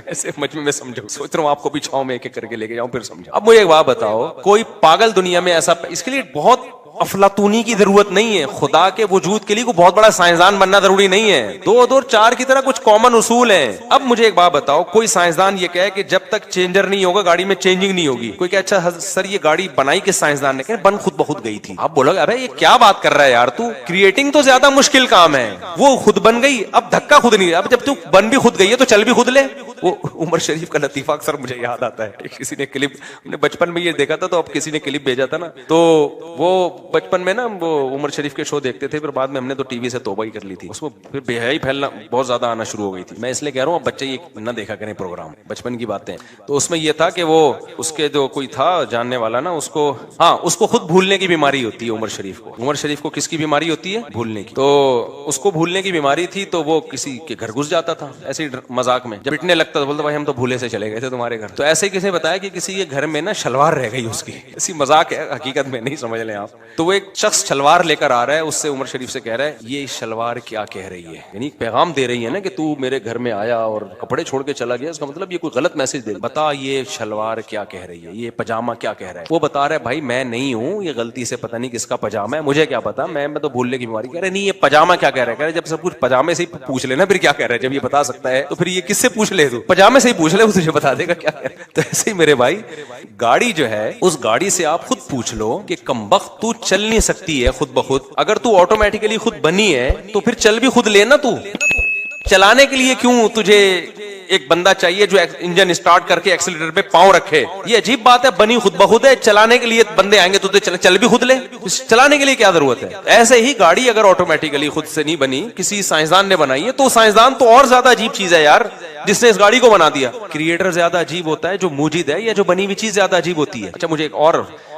ऐसे मजमे में समझो। सोच रहा हूँ आपको भी छांव में एक एक करके लेके जाऊं फिर समझो। अब मुझे एक बात बताओ, कोई पागल दुनिया में ऐसा, इसके लिए बहुत अफलातूनी की जरूरत नहीं है, खुदा के वजूद के लिए कोई बहुत बड़ा साइंसदान बनना जरूरी नहीं है। 2 और 2 4 की तरह कुछ कॉमन उसूल हैं। अब मुझे एक बात बताओ, कोई साइंसदान ये कहे कि जब तक चेंजर नहीं होगा गाड़ी में चेंजिंग नहीं होगी। कोई कहे अच्छा सर ये गाड़ी बनाई किस साइंसदान ने? कहे बन खुद ब खुद गई थी। आप बोलोगे अबे ये क्या बात कर रहा है यार तू, क्रिएटिंग तो ज्यादा मुश्किल काम है, वो खुद बन गई, अब धक्का खुद नहीं। अब जब तू बन भी खुद गई है तो चल भी खुद ले। वो उमर शरीफ का लतीफा अक्सर मुझे याद आता है, किसी ने क्लिप, हमने बचपन में ये देखा था तो अब किसी ने क्लिप भेजा था ना, तो वो बचपन में ना वो उमर शरीफ के शो देखते थे, फिर बाद में हमने तो टीवी से तौबा ही कर ली थी, उसमें फिर बेहयाई फैलना बहुत ज्यादा आना शुरू हो गई थी। मैं इसलिए कह रहा हूँ बच्चे ये न देखा करें प्रोग्राम, बचपन की बातें। तो उसमें ये था कि वो उसके जो कोई था जानने वाला ना, उसको हाँ उसको खुद भूलने की बीमारी होती है उमर शरीफ को। उमर शरीफ को किसकी बीमारी होती है? भूलने की। तो उसको भूलने की बीमारी थी, तो वो किसी के घर घुस जाता था ऐसे मजाक में, जब पिटने लगता तो बोलता भाई हम तो भूले से चले गए थे तुम्हारे घर। तो ऐसे ही किसी ने बताया कि किसी के घर में ना शलवार रह गई उसकी, ऐसी मजाक है हकीकत में नहीं, समझ लें आप। तो वो एक शख्स शलवार लेकर आ रहा है, उससे उमर शरीफ से कह रहा है ये शलवार क्या कह रही है, यानी पैगाम दे रही है ना कि तू मेरे घर में आया और कपड़े छोड़ के चला गया, इसका मतलब ये कोई गलत मैसेज दे, बता ये शलवार क्या कह रही है, ये पजामा क्या कह रहा है। वो बता रहा है भाई मैं नहीं हूँ, ये गलती से पता नहीं किसका पजामा है, मुझे क्या पता, मैं तो भूलने की बीमारी। कह रहे नहीं ये पजामा क्या कह रहा है? कह रहे जब सब कुछ पजामे से ही पूछ लेना फिर क्या कह रहा है, जब ये बता सकता है तो फिर ये किससे पूछ ले, तू पजामे से ही पूछ ले, वो तुझे बता देगा क्या कह रहा है। तो ऐसे ही मेरे भाई गाड़ी जो है, उस गाड़ी से आप खुद पूछ लो कि कमबख्त तू चल नहीं सकती है खुद ब खुद, अगर तू ऑटोमेटिकली खुद बनी है तो फिर चल भी खुद लेना। तू चलाने के लिए क्यों तुझे एक बंदा चाहिए जो इंजन स्टार्ट करके एक्सीलरेटर पे पांव रखे? ये अजीब बात है, बनी खुद ब खुद है, चलाने के लिए बंदे आएंगे तो चल भी खुद ले, चलाने के लिए क्या जरूरत है? ऐसे ही गाड़ी अगर ऑटोमेटिकली खुद से नहीं बनी, किसी साइंसदान ने बनाई है, तो साइंसदान तो और ज्यादा अजीब चीज है यार जिसने इस गाड़ी को बना दिया। क्रिएटर ज्यादा अजीब होता है जो मूजिद है, या जो बनी हुई चीज ज्यादा अजीब होती है? अच्छा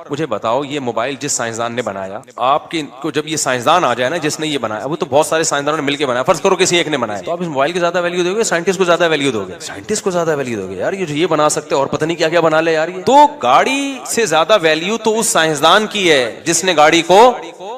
मुझे बताओ, ये मोबाइल जिस साइंसदान ने बनाया, आपके को जब ये साइंसदान आ जाए ना जिसने ये बनाया, वो तो बहुत सारे साइंसदानों ने मिलकर बनाया, फर्ज करो किसी एक ने बनाया, तो आप इस मोबाइल की ज्यादा वैल्यू दोगे, साइंटिस्ट को ज्यादा वैल्यू दोगे? साइंटिस्ट को ज्यादा वैल्यू दोगे यार, ये जो ये बना सकते और पता नहीं क्या क्या बना ले यार। ये तो गाड़ी से ज्यादा वैल्यू तो उस साइंसदान की है जिसने गाड़ी को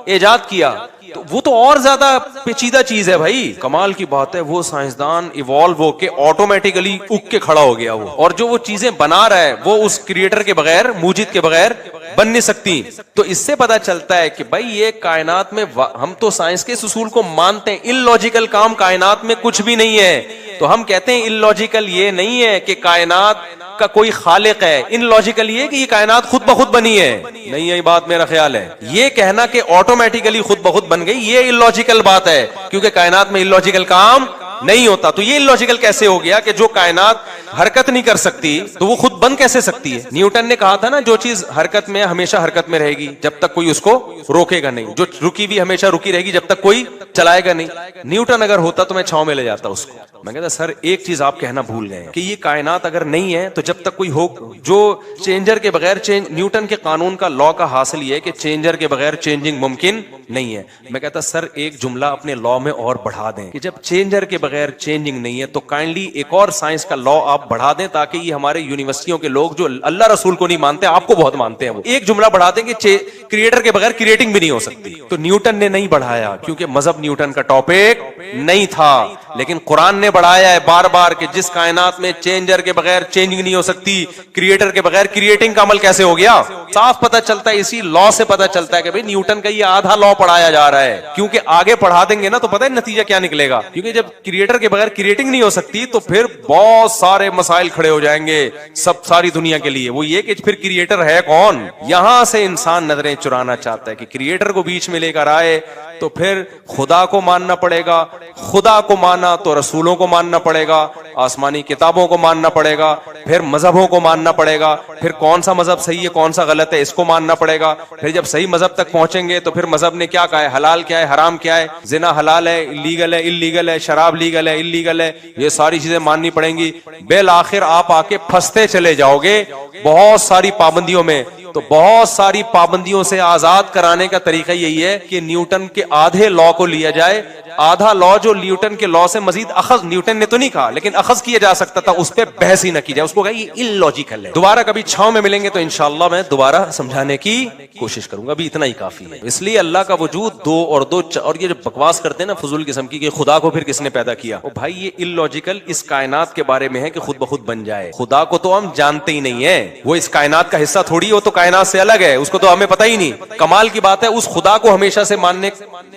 इजाद किया, तो वो तो और ज्यादा पेचीदा चीज है भाई। कमाल की बात है, वो साइंसदान इवॉल्व होके ऑटोमेटिकली उग के खड़ा हो गया वो, और जो वो चीजें बना रहा है वो उस क्रिएटर के बगैर, मूजिद के बगैर बन नहीं सकती। तो इससे पता चलता है कि भाई ये कायनात में, हम तो साइंस के इस उसूल को मानते हैं, इलॉजिकल काम कायनात में कुछ भी नहीं है। तो हम कहते हैं इलॉजिकल ये नहीं है कि कायनात का कोई खालिक है, इनलॉजिकल ये कि ये कायनात खुद ब खुद बनी है, नहीं यही बात मेरा ख्याल है। ये कहना कि ऑटोमेटिकली खुद ब खुद बन गई, ये इलॉजिकल बात है, क्योंकि कायनात में इलॉजिकल काम नहीं होता। तो ये इलॉजिकल कैसे हो गया कि जो कायनात हरकत नहीं कर सकती तो वो खुद बंद कैसे सकती है? न्यूटन ने कहा था ना, जो चीज हरकत में हमेशा हरकत में रहेगी जब तक कोई उसको रोकेगा नहीं, जो रुकी हुई हमेशा रुकी रहेगी जब तक कोई चलाएगा नहीं। न्यूटन अगर होता तो मैं छांव में ले जाता उसको। मैं कहता सर एक चीज आप कहना भूल गए कि ये कायनात अगर नहीं है तो जब तक कोई हो, जो चेंजर के बगैर न्यूटन के कानून का लॉ का हासिल ये है कि चेंजर के बगैर चेंजिंग मुमकिन नहीं है। मैं कहता सर एक जुमला अपने लॉ में और बढ़ा दें कि जब चेंजर के बगैर चेंजिंग नहीं है तो काइंडली एक और साइंस का लॉ आप बढ़ा दें, ताकि ये हमारे यूनिवर्सिटियों के लोग जो अल्लाह रसूल को नहीं मानते आपको बहुत मानते हैं, वो एक जुमला बढ़ा दें कि क्रिएटर के बगैर क्रिएटिंग भी नहीं हो सकती। तो न्यूटन ने नहीं बढ़ाया क्योंकि मजहब न्यूटन का टॉपिक नहीं था, लेकिन कुरान ने बढ़ाया है बार बार कि जिस कायनात में चेंजर के बगैर चेंजिंग नहीं हो सकती, क्रिएटर के बगैर क्रिएटिंग का अमल कैसे हो गया? साफ पता चलता है, इसी लॉ से पता चलता है कि भाई न्यूटन का ये आधा लॉ पढ़ाया जा रहा है। क्योंकि आगे पढ़ा देंगे ना तो पता है नतीजा क्या निकलेगा, क्योंकि जब क्रिएटर के बगैर क्रिएटिंग नहीं हो सकती तो फिर बहुत सारे मसाइल खड़े हो जाएंगे सब सारी दुनिया के लिए। वो ये कि फिर क्रिएटर है कौन? यहां से इंसान नजरें चुराना चाहता है कि क्रिएटर को बीच में लेकर आए तो फिर खुदा को मानना पड़ेगा, खुदा को माना तो रसूलों को मानना पड़ेगा, आसमानी किताबों को मानना पड़ेगा, फिर मजहबों को मानना पड़ेगा, फिर कौन सा मजहब सही है कौन सा गलत है इसको मानना पड़ेगा। फिर जब सही मजहब तक पहुंचेंगे तो फिर मजहब ने क्या कहा है, हलाल क्या है हराम क्या है, जिना हलाल है लीगल है इल्लीगल है, शराब लीगल है इल्लीगल है, ये सारी चीजें माननी पड़ेंगी। बेल आखिर आप आके फंसते चले जाओगे बहुत सारी पाबंदियों में। तो बहुत सारी पाबंदियों से आजाद कराने का तरीका यही है कि न्यूटन के आधे लॉ को लिया जाए, आधा लॉ जो न्यूटन के लॉ से मजीद अखज, न्यूटन ने तो नहीं कहा लेकिन अखज किया जा सकता था, उस पर बहस ही ना की जाए, उसको कहा ये इलॉजिकल है। दोबारा कभी छांव में मिलेंगे तो इंशाअल्लाह मैं दोबारा समझाने की कोशिश करूंगा, अभी इतना ही काफी है। इसलिए अल्लाह का वजूद दो और दो और ये जो बकवास करते हैं ना फजूल किस्म की कि खुदा को फिर किसने पैदा किया, ओ भाई ये इलॉजिकल इस कायनात के बारे में है कि खुद ब खुद बन जाए। खुदा को तो हम जानते ही नहीं है, वो इस कायनात का हिस्सा थोड़ी, वो तो कायनात से अलग है, उसको तो हमें पता ही नहीं। कमाल की बात है उस खुदा को हमेशा से मानने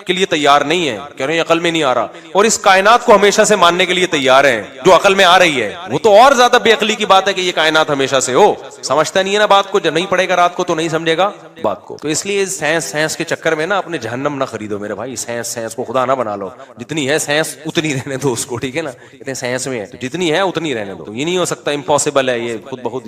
के लिए तैयार नहीं है, कह रहे हैं अकल में नहीं आ रहा, और इस कायनात को हमेशा से मानने के लिए तैयार हैं जो अकल में आ रही है। वो तो और ज्यादा बेअकली की बात है कि ये कायनात हमेशा से हो, समझता नहीं है ना बात को, जब नहीं पढ़ेगा रात को तो नहीं समझेगा बात को। तो इसलिए साइंस के चक्कर में ना अपने जहन्नम ना खरीदो मेरे भाई, साइंस को खुदा ना बना लो, जितनी है साइंस उतनी रहने दो उसको, ठीक है ना, इतने साइंस में है तो जितनी है उतनी रहने दो। तो ये नहीं हो सकता, इम्पॉसिबल है ये खुद बहुत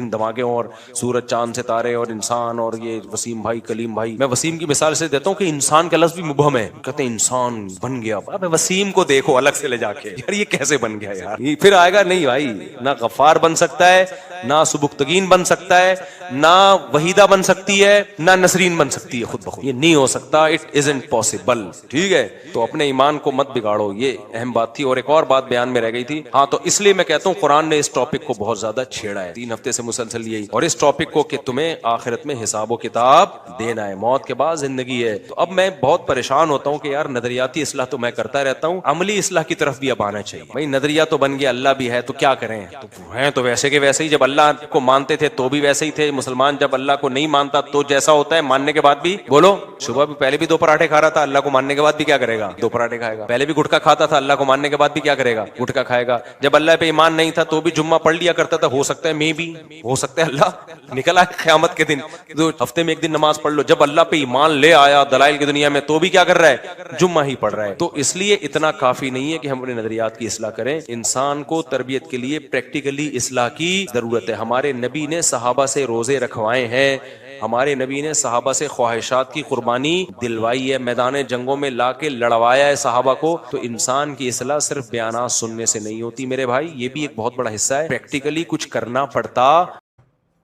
धमाके और सूरज चांद सितारे और इंसान और ये वसीम भाई कलीम भाई। मैं वसीम की मिसाल से देता हूँ कि इंसान का लफ्ज भी मुबहम है, कहते हैं इंसान बन गया, अब वसीम को देखो अलग से ले जाके, यार ये कैसे बन गया यार, ये फिर आएगा नहीं भाई, ना गफ्फार बन सकता है, ना सुबुक्तगीन बन सकता है, ना वहीदा बन सकती है, ना नसरीन बन सकती है खुद ब खुद, ये नहीं हो सकता, इट इजंट पॉसिबल, ठीक है। तो अपने ईमान को मत बिगाड़ो, ये अहम बात थी। और एक और बात बयान में रह गई थी, हाँ, तो इसलिए मैं कहता हूँ कुरान ने इस टॉपिक को बहुत ज्यादा छेड़ा है 3 हफ्ते से मुसलसल यही, और इस टॉपिक को कि तुम्हें आखिरत में हिसाबो किताब देना है, मौत के बाद जिंदगी है। तो अब मैं बहुत परेशान होता हूँ कि यार नजरियाती इस्लाह तो मैं करता रहता हूँ, अमली इस्लाह की तरफ भी अब आना चाहिए। भाई नजरिया तो बन गया, अल्लाह भी है तो क्या करें, तो हैं तो वैसे के वैसे ही, जब अल्लाह को मानते थे तो भी वैसे ही थे। मुसलमान जब अल्लाह को नहीं मानता तो जैसा होता है, मानने के बाद भी, बोलो, सुबह भी पहले भी 2 पराठे खा रहा था, अल्लाह को मानने के बाद भी क्या करेगा, 2 पराठे खाएगा। पहले भी गुटखा खाता था, अल्लाह को मानने के बाद भी क्या करेगा, गुटखा खाएगा। जब अल्लाह पे ईमान नहीं था तो भी जुम्मा पढ़ लिया करता था, हो सकता है मे भी, हो सकता है अल्लाह निकल आए क़यामत के दिन, तो हफ्ते में 1 दिन नमाज पढ़ लो। जब अल्लाह पे ईमान ले आया दलाइल की दुनिया में तो भी क्या कर रहा है, जुम्मा ही पढ़ रहा है। तो इसलिए इतना काफी नहीं है कि हम अपने नजरियात की इस्लाह करें, इंसान को तरबियत के लिए प्रैक्टिकली इस्लाह की जरूरत है। हमारे नबी ने सहाबा से रोजे रखवाए हैं, हमारे नबी ने सहाबा से ख्वाहिशात की कुर्बानी दिलवाई है, मैदान जंगों में लाके लड़वाया है सहाबा को। तो इंसान की इस्लाह सिर्फ बयानात सुनने से नहीं होती मेरे भाई, ये भी एक बहुत बड़ा हिस्सा है, प्रैक्टिकली कुछ करना पड़ता।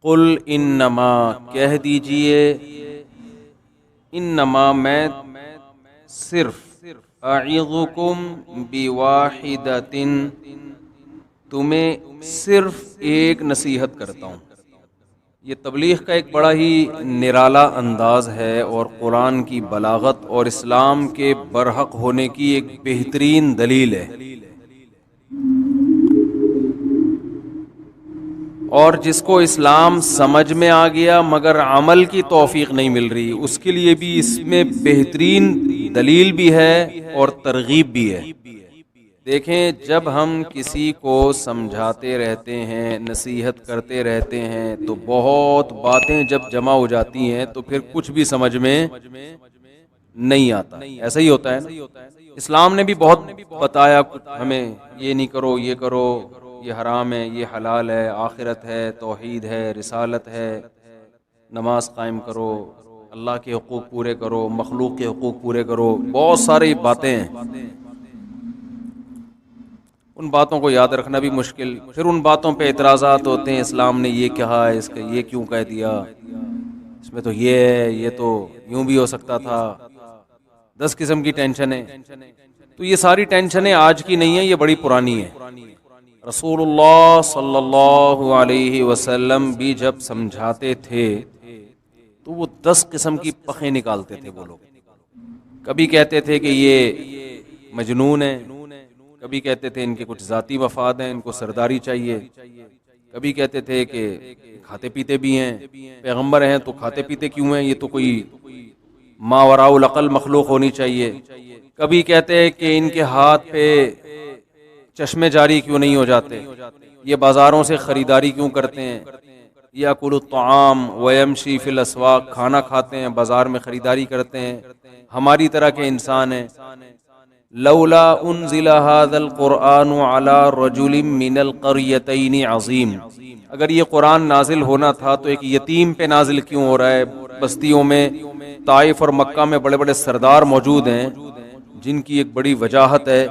कुल इन्नमा, कह दीजिए, इन्नमा, मैं सिर्फ, अईज़ुकुम बिवाहिदतिन, तुम्हें सिर्फ एक नसीहत करता हूँ। ये तबलीग का एक बड़ा ही निराला अंदाज है और कुरान की बलागत और इस्लाम के बरहक होने की एक बेहतरीन दलील है। और जिसको इस्लाम समझ में आ गया मगर अमल की तौफीक नहीं मिल रही, उसके लिए भी इसमें बेहतरीन दलील भी है और तरगीब भी है। देखें, जब हम किसी को समझाते रहते हैं, नसीहत करते रहते हैं, तो बहुत बातें जब जमा हो जाती हैं तो फिर कुछ भी समझ में नहीं आता, ऐसा ही होता है ना। इस्लाम ने भी बहुत बताया हमें, ये नहीं करो, ये करो, ये हराम है, ये हलाल है, आखिरत है, तौहीद है, रिसालत है, नमाज कायम करो, अल्लाह के हुकूक पूरे करो, मखलूक के हुकूक पूरे करो, बहुत सारी बातें हैं। उन बातों को याद रखना भी मुश्किल, फिर उन बातों पे एतराज़ात होते हैं, इस्लाम ने ये कहा है, इसका ये क्यों कह दिया, इसमें तो ये है, ये तो यूं भी हो सकता था। 10 किस्म की टेंशन है। तो ये सारी टेंशनें आज की नहीं है, ये बड़ी पुरानी है। रसूलुल्लाह सल्लल्लाहु अलैहि वसल्लम भी जब समझाते थे तो वो 10 किस्म की पखें निकालते थे वो लोग। कभी कहते थे कि ये मजनून है, कभी कहते थे इनके कुछ जाती मफाद हैं, इनको सरदारी चाहिए, कभी कहते थे कि खाते पीते भी हैं, पैगंबर हैं तो खाते पीते क्यों हैं, ये तो कोई मावराउल अकल मखलूक होनी चाहिए। कभी कहते हैं कि इनके हाथ पे चश्मे जारी क्यों नहीं हो जाते, ये बाजारों से खरीदारी क्यों करते हैं, या कुलु ताम वयमशी फिल अस्वाक, खाना खाते हैं, बाजार में खरीदारी करते हैं, हमारी तरह के इंसान हैं। लौला उनज़िला हाज़ल क़ुरआनु अला रजुलिम मिनल क़रयतैनि अज़ीम, अगर ये कुरान नाजिल होना था तो एक यतीम पे नाजिल क्यों हो रहा है। बस्तियों में ताइफ और मक्का में बड़े बड़े सरदार मौजूद हैं जिनकी एक बड़ी वजाहत है,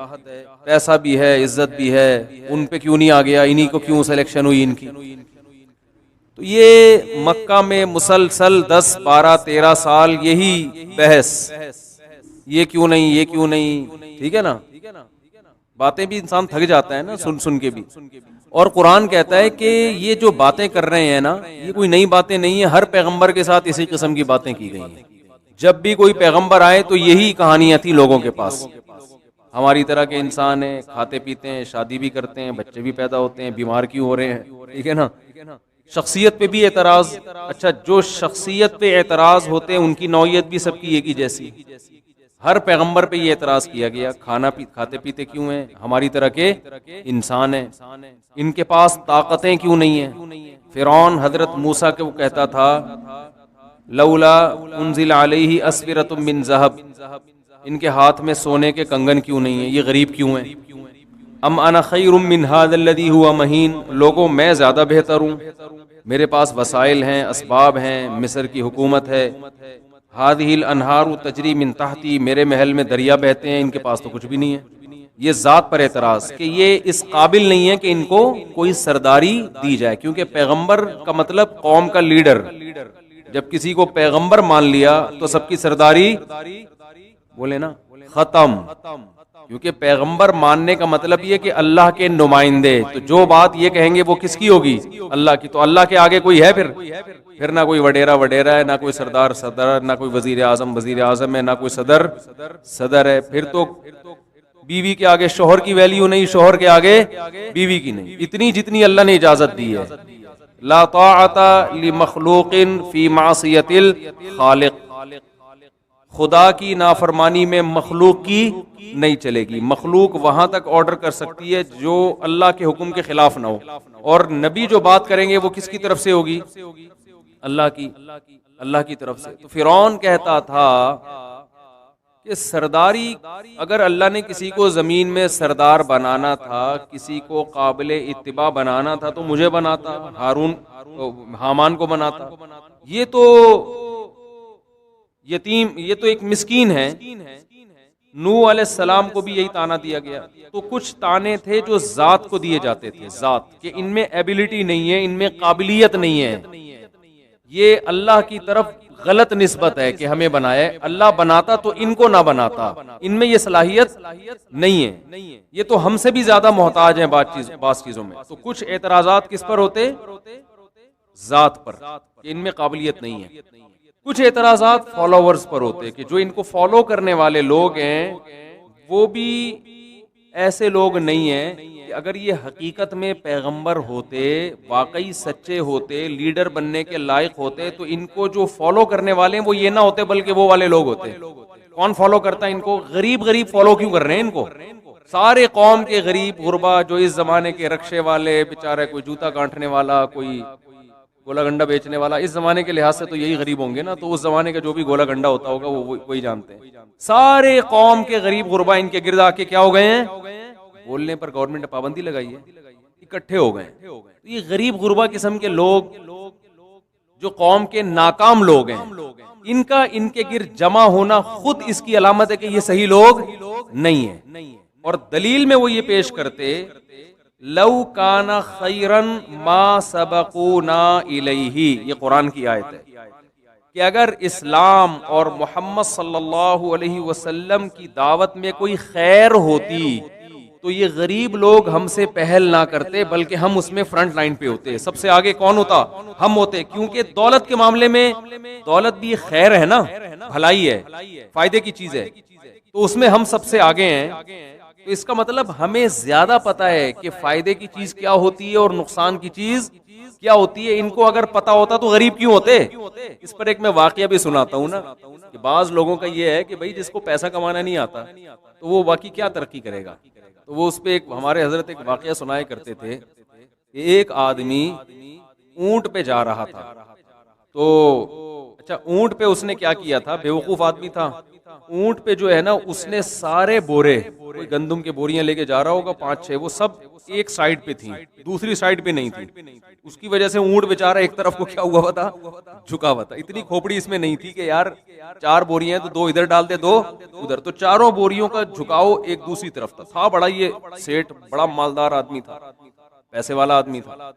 पैसा भी है, इज्जत भी है, उन पे क्यों नहीं आ गया, इन्हीं को क्यों सिलेक्शन हुई इनकी। तो ये मक्का में मुसलसल 10, 12, 13 साल यही बहस, ये क्यों नहीं, ये क्यों नहीं, ठीक है ना। बातें भी इंसान थक जाता है ना सुन सुन के भी। और कुरान कहता है कि ये जो बातें कर रहे हैं ना, ये कोई नई बातें नहीं है, हर पैगंबर के साथ इसी किस्म की बातें की गई हैं। जब भी कोई पैगंबर आए तो यही कहानियां थी लोगों के पास। हमारी तरह के इंसान हैं, खाते पीते हैं, शादी भी करते हैं, बच्चे भी पैदा होते हैं, बीमार क्यों हो रहे हैं, ठीक है ना। शख्सियत पे भी एतराज, अच्छा जो शख्सियत पे एतराज होते हैं उनकी नौयत भी सबकी एक ही जैसी। हर पैगंबर पे ये एतराज किया गया, खाते पीते क्यों हैं, हमारी तरह के इंसान हैं, इनके पास ताकतें क्यों नहीं हैं। फिरौन हजरत मूसा के वो कहता था लौला उनज़िला अलैहि अस्विरतुम मिन ज़हब, इनके हाथ में सोने के कंगन क्यों नहीं है, ये गरीब क्यों हैं। अम अना खैरुम मिन हाज़ल्लज़ी हुवा महीन, लोगों मैं ज्यादा बेहतर हूँ, मेरे पास वसाइल हैं, असबाब हैं, मिस्र की हुकूमत है। हादिहिल अनहारु तजरी मिन तहती, मेरे महल में दरिया बहते हैं, इनके पास तो कुछ भी नहीं है। ये जात पर एतराज कि ये इस काबिल नहीं है कि इनको कोई सरदारी दी जाए, क्योंकि पैगंबर का मतलब कौम का लीडर। जब किसी को पैगंबर मान लिया तो सबकी सरदारी बोले ना खत्म, क्योंकि पैगंबर मानने का मतलब ये कि अल्लाह के नुमाइंदे, तो जो बात ये कहेंगे वो किसकी होगी, अल्लाह की। तो अल्लाह के आगे कोई है फिर ना कोई वडेरा है, ना कोई सरदार सदर, ना कोई वजीर आजम है, ना कोई सदर है। फिर तो बीवी के आगे शोहर की वैल्यू नहीं, शोहर के आगे बीवी की नहीं, इतनी जितनी अल्लाह ने इजाजत दी है। ला ताअता लि मखलूकिन फी मासियतिल खालिक, खुदा की नाफरमानी में मखलूक की नहीं चलेगी। मखलूक वहां तक ऑर्डर कर सकती है जो अल्लाह के हुक्म के खिलाफ ना हो, और नबी जो बात करेंगे वो किसकी तरफ से होगी, अल्लाह की तरफ से। तो फिरौन कहता था कि सरदारी, अगर अल्लाह ने किसी को जमीन में सरदार बनाना था, किसी को काबिल इत्तिबा बनाना था तो मुझे बनाता, हामान को बनाता। ये तो यतीम, ये तो एक मिस्कीन है। नूह अलैहिस्सलाम को भी यही ताना दिया गया। तो कुछ ताने थे जो जात को दिए जाते थे, जात के इनमें एबिलिटी नहीं है, इनमें काबिलियत नहीं है, ये अल्लाह की तरफ गलत निस्बत है कि हमें बनाया। अल्लाह बनाता तो इनको ना बनाता, इनमें ये सलाहियत नहीं है, ये तो हमसे भी ज्यादा मोहताज हैं बात चीजों में। तो कुछ एतराजात किस पर होते, जात पर, इनमें काबिलियत नहीं है। कुछ एतराजात फॉलोवर्स पर होते कि जो इनको फॉलो करने वाले लोग हैं वो भी ऐसे लोग नहीं हैं कि अगर ये हकीकत में पैगंबर होते, वाकई सच्चे होते, लीडर बनने के लायक होते, तो इनको जो फॉलो करने वाले हैं वो ये ना होते बल्कि वो वाले लोग होते। कौन फॉलो करता है इनको, गरीब फॉलो क्यों कर रहे हैं इनको, सारे कौम के गरीब गुरबा जो इस जमाने के रक्शे वाले बेचारे, कोई जूता गांठने वाला, कोई गोला गंडा बेचने वाला, इस जमाने के लिहाज से तो यही गरीब होंगे ना, तो उस जमाने का जो भी गोला गंडा होता होगा वो वही जानते हैं। सारे कौम के गरीब गुरबा इनके गिर्द आके क्या हो गए हैं, बोलने पर गवर्नमेंट ने पाबंदी लगाई है, इकट्ठे हो गए। तो ये गरीब गुरबा किस्म के लोग जो कौम के नाकाम लोग हैं, इनका इनके गिर्द जमा होना खुद इसकी अलामत है कि ये सही लोग नहीं है। और दलील में वो ये पेश करते, लौ काना खैरन मा सबकूना इलैहि, ये कुरान की आयत है कि अगर इस्लाम और मोहम्मद सल्लल्लाहु अलैहि वसल्लम की दावत में कोई खैर होती तो ये गरीब लोग हमसे पहल ना करते, बल्कि हम उसमें फ्रंट लाइन पे होते। सबसे आगे कौन होता, हम होते, क्योंकि दौलत के मामले में दौलत भी खैर है ना, भलाई है, फायदे की चीज है, तो उसमें हम सबसे आगे हैं। तो इसका मतलब हमें ज्यादा पता है कि फायदे की चीज क्या होती है और नुकसान की चीज क्या होती है। इनको अगर पता होता तो गरीब क्यों होते। इस पर एक मैं वाकया भी सुनाता हूँ ना, कि बाज लोगों का ये है कि भाई जिसको पैसा कमाना नहीं आता तो वो बाकी क्या तरक्की करेगा। तो वो उस पे एक हमारे हजरत एक वाकया सुनाए करते थे कि एक आदमी ऊंट पे जा रहा था, तो अच्छा ऊंट पे उसने क्या किया था, बेवकूफ आदमी था, ऊंट पे जो है ना उसने सारे बोरे, कोई गंदम के बोरियां लेके जा रहा होगा 5-6, वो सब एक साइड पे थी, दूसरी साइड पे नहीं थी। उसकी वजह से ऊंट बेचारा एक तरफ को क्या हुआ हुआ था, झुका हुआ था। इतनी खोपड़ी इसमें नहीं थी कि यार 4 बोरियां हैं तो 2 इधर डाल दे 2 उधर, तो चारों बोरियों का झुकाव एक दूसरी तरफ था बड़ा ये सेठ बड़ा मालदार आदमी था, पैसे वाला आदमी था।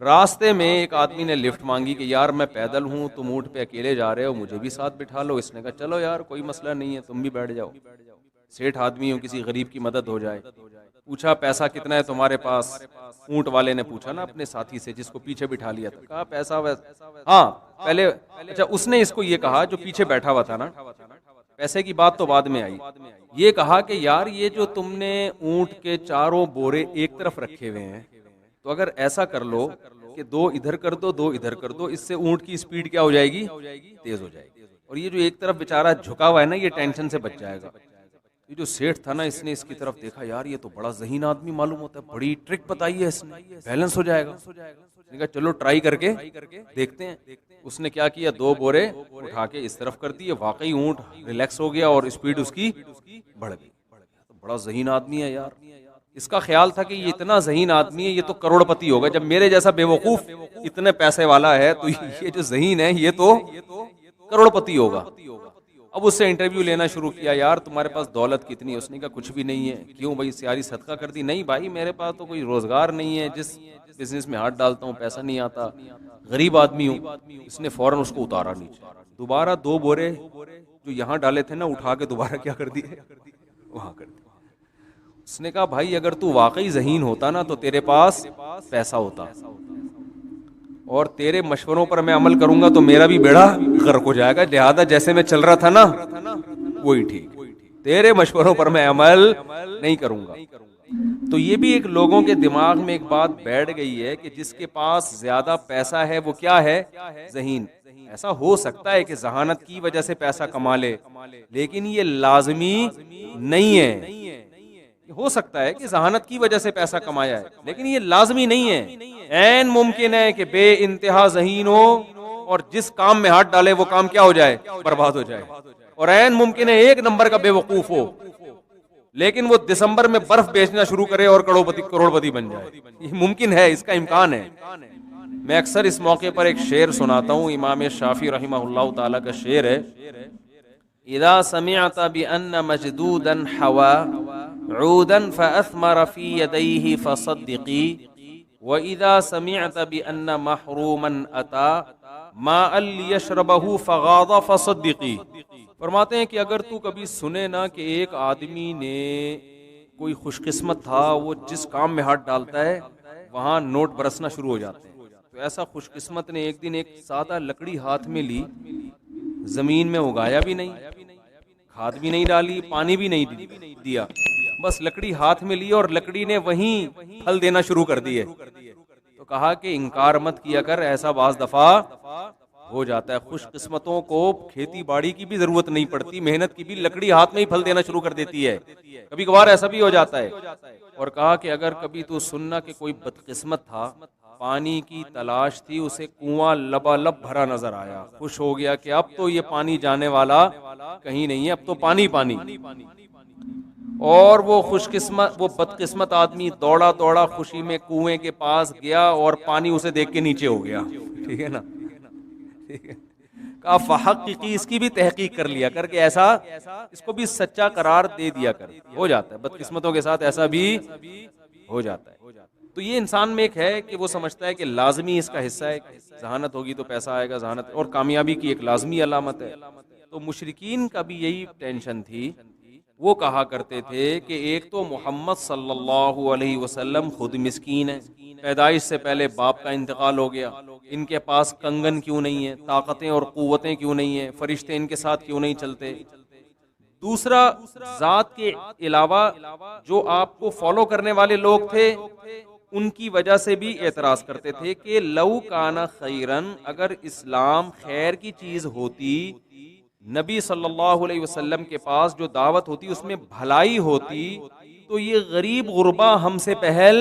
रास्ते में एक आदमी ने लिफ्ट मांगी कि यार मैं पैदल हूँ, तुम ऊंट पे अकेले जा रहे हो, मुझे भी साथ बिठा लो। इसने कहा चलो यार कोई मसला नहीं है, तुम भी बैठ जाओ, सेठ आदमी हो, किसी गरीब की मदद हो जाए। पूछा पैसा कितना है तुम्हारे पास, ऊंट वाले ने पूछा ना अपने साथी से जिसको पीछे बिठा लिया था। कहा पैसा हाँ पहले, अच्छा उसने इसको ये कहा जो पीछे बैठा हुआ था ना, पैसे की बात तो बाद में आई, ये कहा कि यार ये जो तुमने ऊंट के चारों बोरे एक तरफ रखे हुए हैं, तो अगर ऐसा कर लो कि 2 इधर कर दो 2 इधर कर दो, इससे ऊंट की स्पीड क्या हो जाएगी, तेज हो जाएगी, और ये जो एक तरफ बेचारा झुका हुआ है ना ये टेंशन से बच जाएगा। ये जो सेठ था ना इसने इसकी तरफ देखा, यार ये तो बड़ा ज़हीन आदमी मालूम होता है, बड़ी ट्रिक बताई है इसने, बैलेंस हो जाएगा। उसने कहा चलो ट्राई करके देखते हैं। उसने क्या किया, 2 बोरे उठा के इस तरफ कर दिए, वाकई ऊंट रिलैक्स हो गया और स्पीड उसकी बढ़ गई। तो बड़ा ज़हीन आदमी है यार। इसका ख्याल था कि ये इतना ज़हीन आदमी है ये तो करोड़पति होगा, जब मेरे जैसा बेवकूफ इतने पैसे वाला है तो ये जो ज़हीन है ये तो करोड़पति होगा। अब उससे इंटरव्यू लेना शुरू किया, यार तुम्हारे पास दौलत कितनी है। उसने कहा कुछ भी नहीं है। क्यों भाई, सारी सदका कर दी। नहीं भाई मेरे पास तो कोई रोजगार नहीं है, जिस बिजनेस में हाथ डालता हूँ पैसा नहीं आता, गरीब आदमी हूँ। इसने फौरन उसको उतारा नीचे, दोबारा 2 बोरे जो यहाँ डाले थे ना उठा के दोबारा क्या कर दिए, वहां कर दिए। उसने कहा भाई अगर तू वाकई ज़हीन होता ना तो तेरे पास पैसा होता, और तेरे मशवरों पर मैं अमल करूंगा तो मेरा भी बेड़ा गर्क हो जाएगा, लिहाजा जैसे मैं चल रहा था ना वही ठीक, तेरे मशवरों पर मैं अमल नहीं करूंगा। तो ये भी एक लोगों के दिमाग में एक बात बैठ गई है कि जिसके पास ज्यादा पैसा है वो क्या है, ज़हीन। ऐसा हो सकता है कि जहानत की वजह से पैसा कमा ले, लेकिन ये लाजमी नहीं है। हो सकता है कि जहानत की वजह से पैसा कमाया है, लेकिन ये लाजमी नहीं है। ऐन मुमकिन है कि बे इंतहा ज़हीन हो और जिस काम में हाथ डाले वो काम क्या हो जाए, बर्बाद हो जाए। और ऐन मुमकिन है 1 नंबर का बेवकूफ हो, लेकिन वो दिसंबर में बर्फ बेचना शुरू करे और करोड़पति बन जाए। ये मुमकिन है, इसका इम्कान है। मैं अक्सर इस मौके पर एक शेर सुनाता हूँ, इमाम शाफी रहमहुल्लाह ताला का शेर है, इदा समिअत बिअन्न मजदूदन हवा ऊदन फअस्मर फी यदैहि फसद्दिकी व इदा समिअत बिअन्न महरूमन अता माअल यशरबहु फगादा फसद्दिकी। फरमाते हैं कि अगर तू कभी सुने ना कि एक आदमी ने, कोई खुशकिस्मत था, वो जिस काम में हाथ डालता है वहां नोट बरसना शुरू हो जाते हैं, तो ऐसा खुशकिस्मत ने एक दिन एक सादा लकड़ी हाथ में ली, जमीन में उगाया भी नहीं, खाद भी नहीं डाली, पानी भी नहीं दिया, बस लकड़ी हाथ में ली और लकड़ी ने वहीं फल देना शुरू कर दिए। तो कहा कि इनकार मत किया कर, ऐसा बाज दफा हो जाता है। खुशकिस्मतों को खेती बाड़ी की भी जरूरत नहीं पड़ती, मेहनत की भी, लकड़ी हाथ में ही फल देना शुरू कर देती है, कभी कभार ऐसा भी हो जाता है। और कहा कि अगर कभी तू सुनना कि कोई बदकिस्मत था, पानी की तलाश थी, उसे कुआं लबालब भरा नजर आया, खुश हो गया कि अब तो ये पानी जाने वाला कहीं नहीं है, अब तो पानी पानी। और वो खुशकिस्मत, वो बदकिस्मत आदमी दौड़ा दौड़ा खुशी में कुएं के पास गया और पानी उसे देख के नीचे हो गया। ठीक है ना, ठीक है। कहा फहक्की, इसकी भी तहकीक कर लिया करके, ऐसा इसको भी सच्चा करार दे दिया कर। हो जाता है बदकिस्मतों के साथ, ऐसा भी हो जाता है। तो ये इंसान में एक है कि वो समझता है कि लाजमी इसका हिस्सा है, जहानत होगी तो पैसा आएगा, जहानत और कामयाबी की एक लाजमी अलामत है। तो मुशरिकीन का भी यही टेंशन थी। वो कहा करते थे कि एक तो मोहम्मद सल्लल्लाहु अलैहि वसल्लम खुद मिस्कीन है, पैदाइश से पहले बाप का इंतकाल हो गया, इनके पास कंगन क्यों नहीं है, ताकतें और कुव्वतें क्यों नहीं है, फरिश्ते इनके साथ क्यों नहीं चलते। दूसरा, जात के अलावा जो आपको फॉलो करने वाले लोग थे उनकी वजह से भी एतराज करते थे कि लऊ काना खैरन, अगर इस्लाम खैर की चीज होती, नबी सल्लल्लाहु अलैहि वसल्लम के पास जो दावत होती उसमें भलाई होती, तो ये गरीब गुरबा हमसे पहल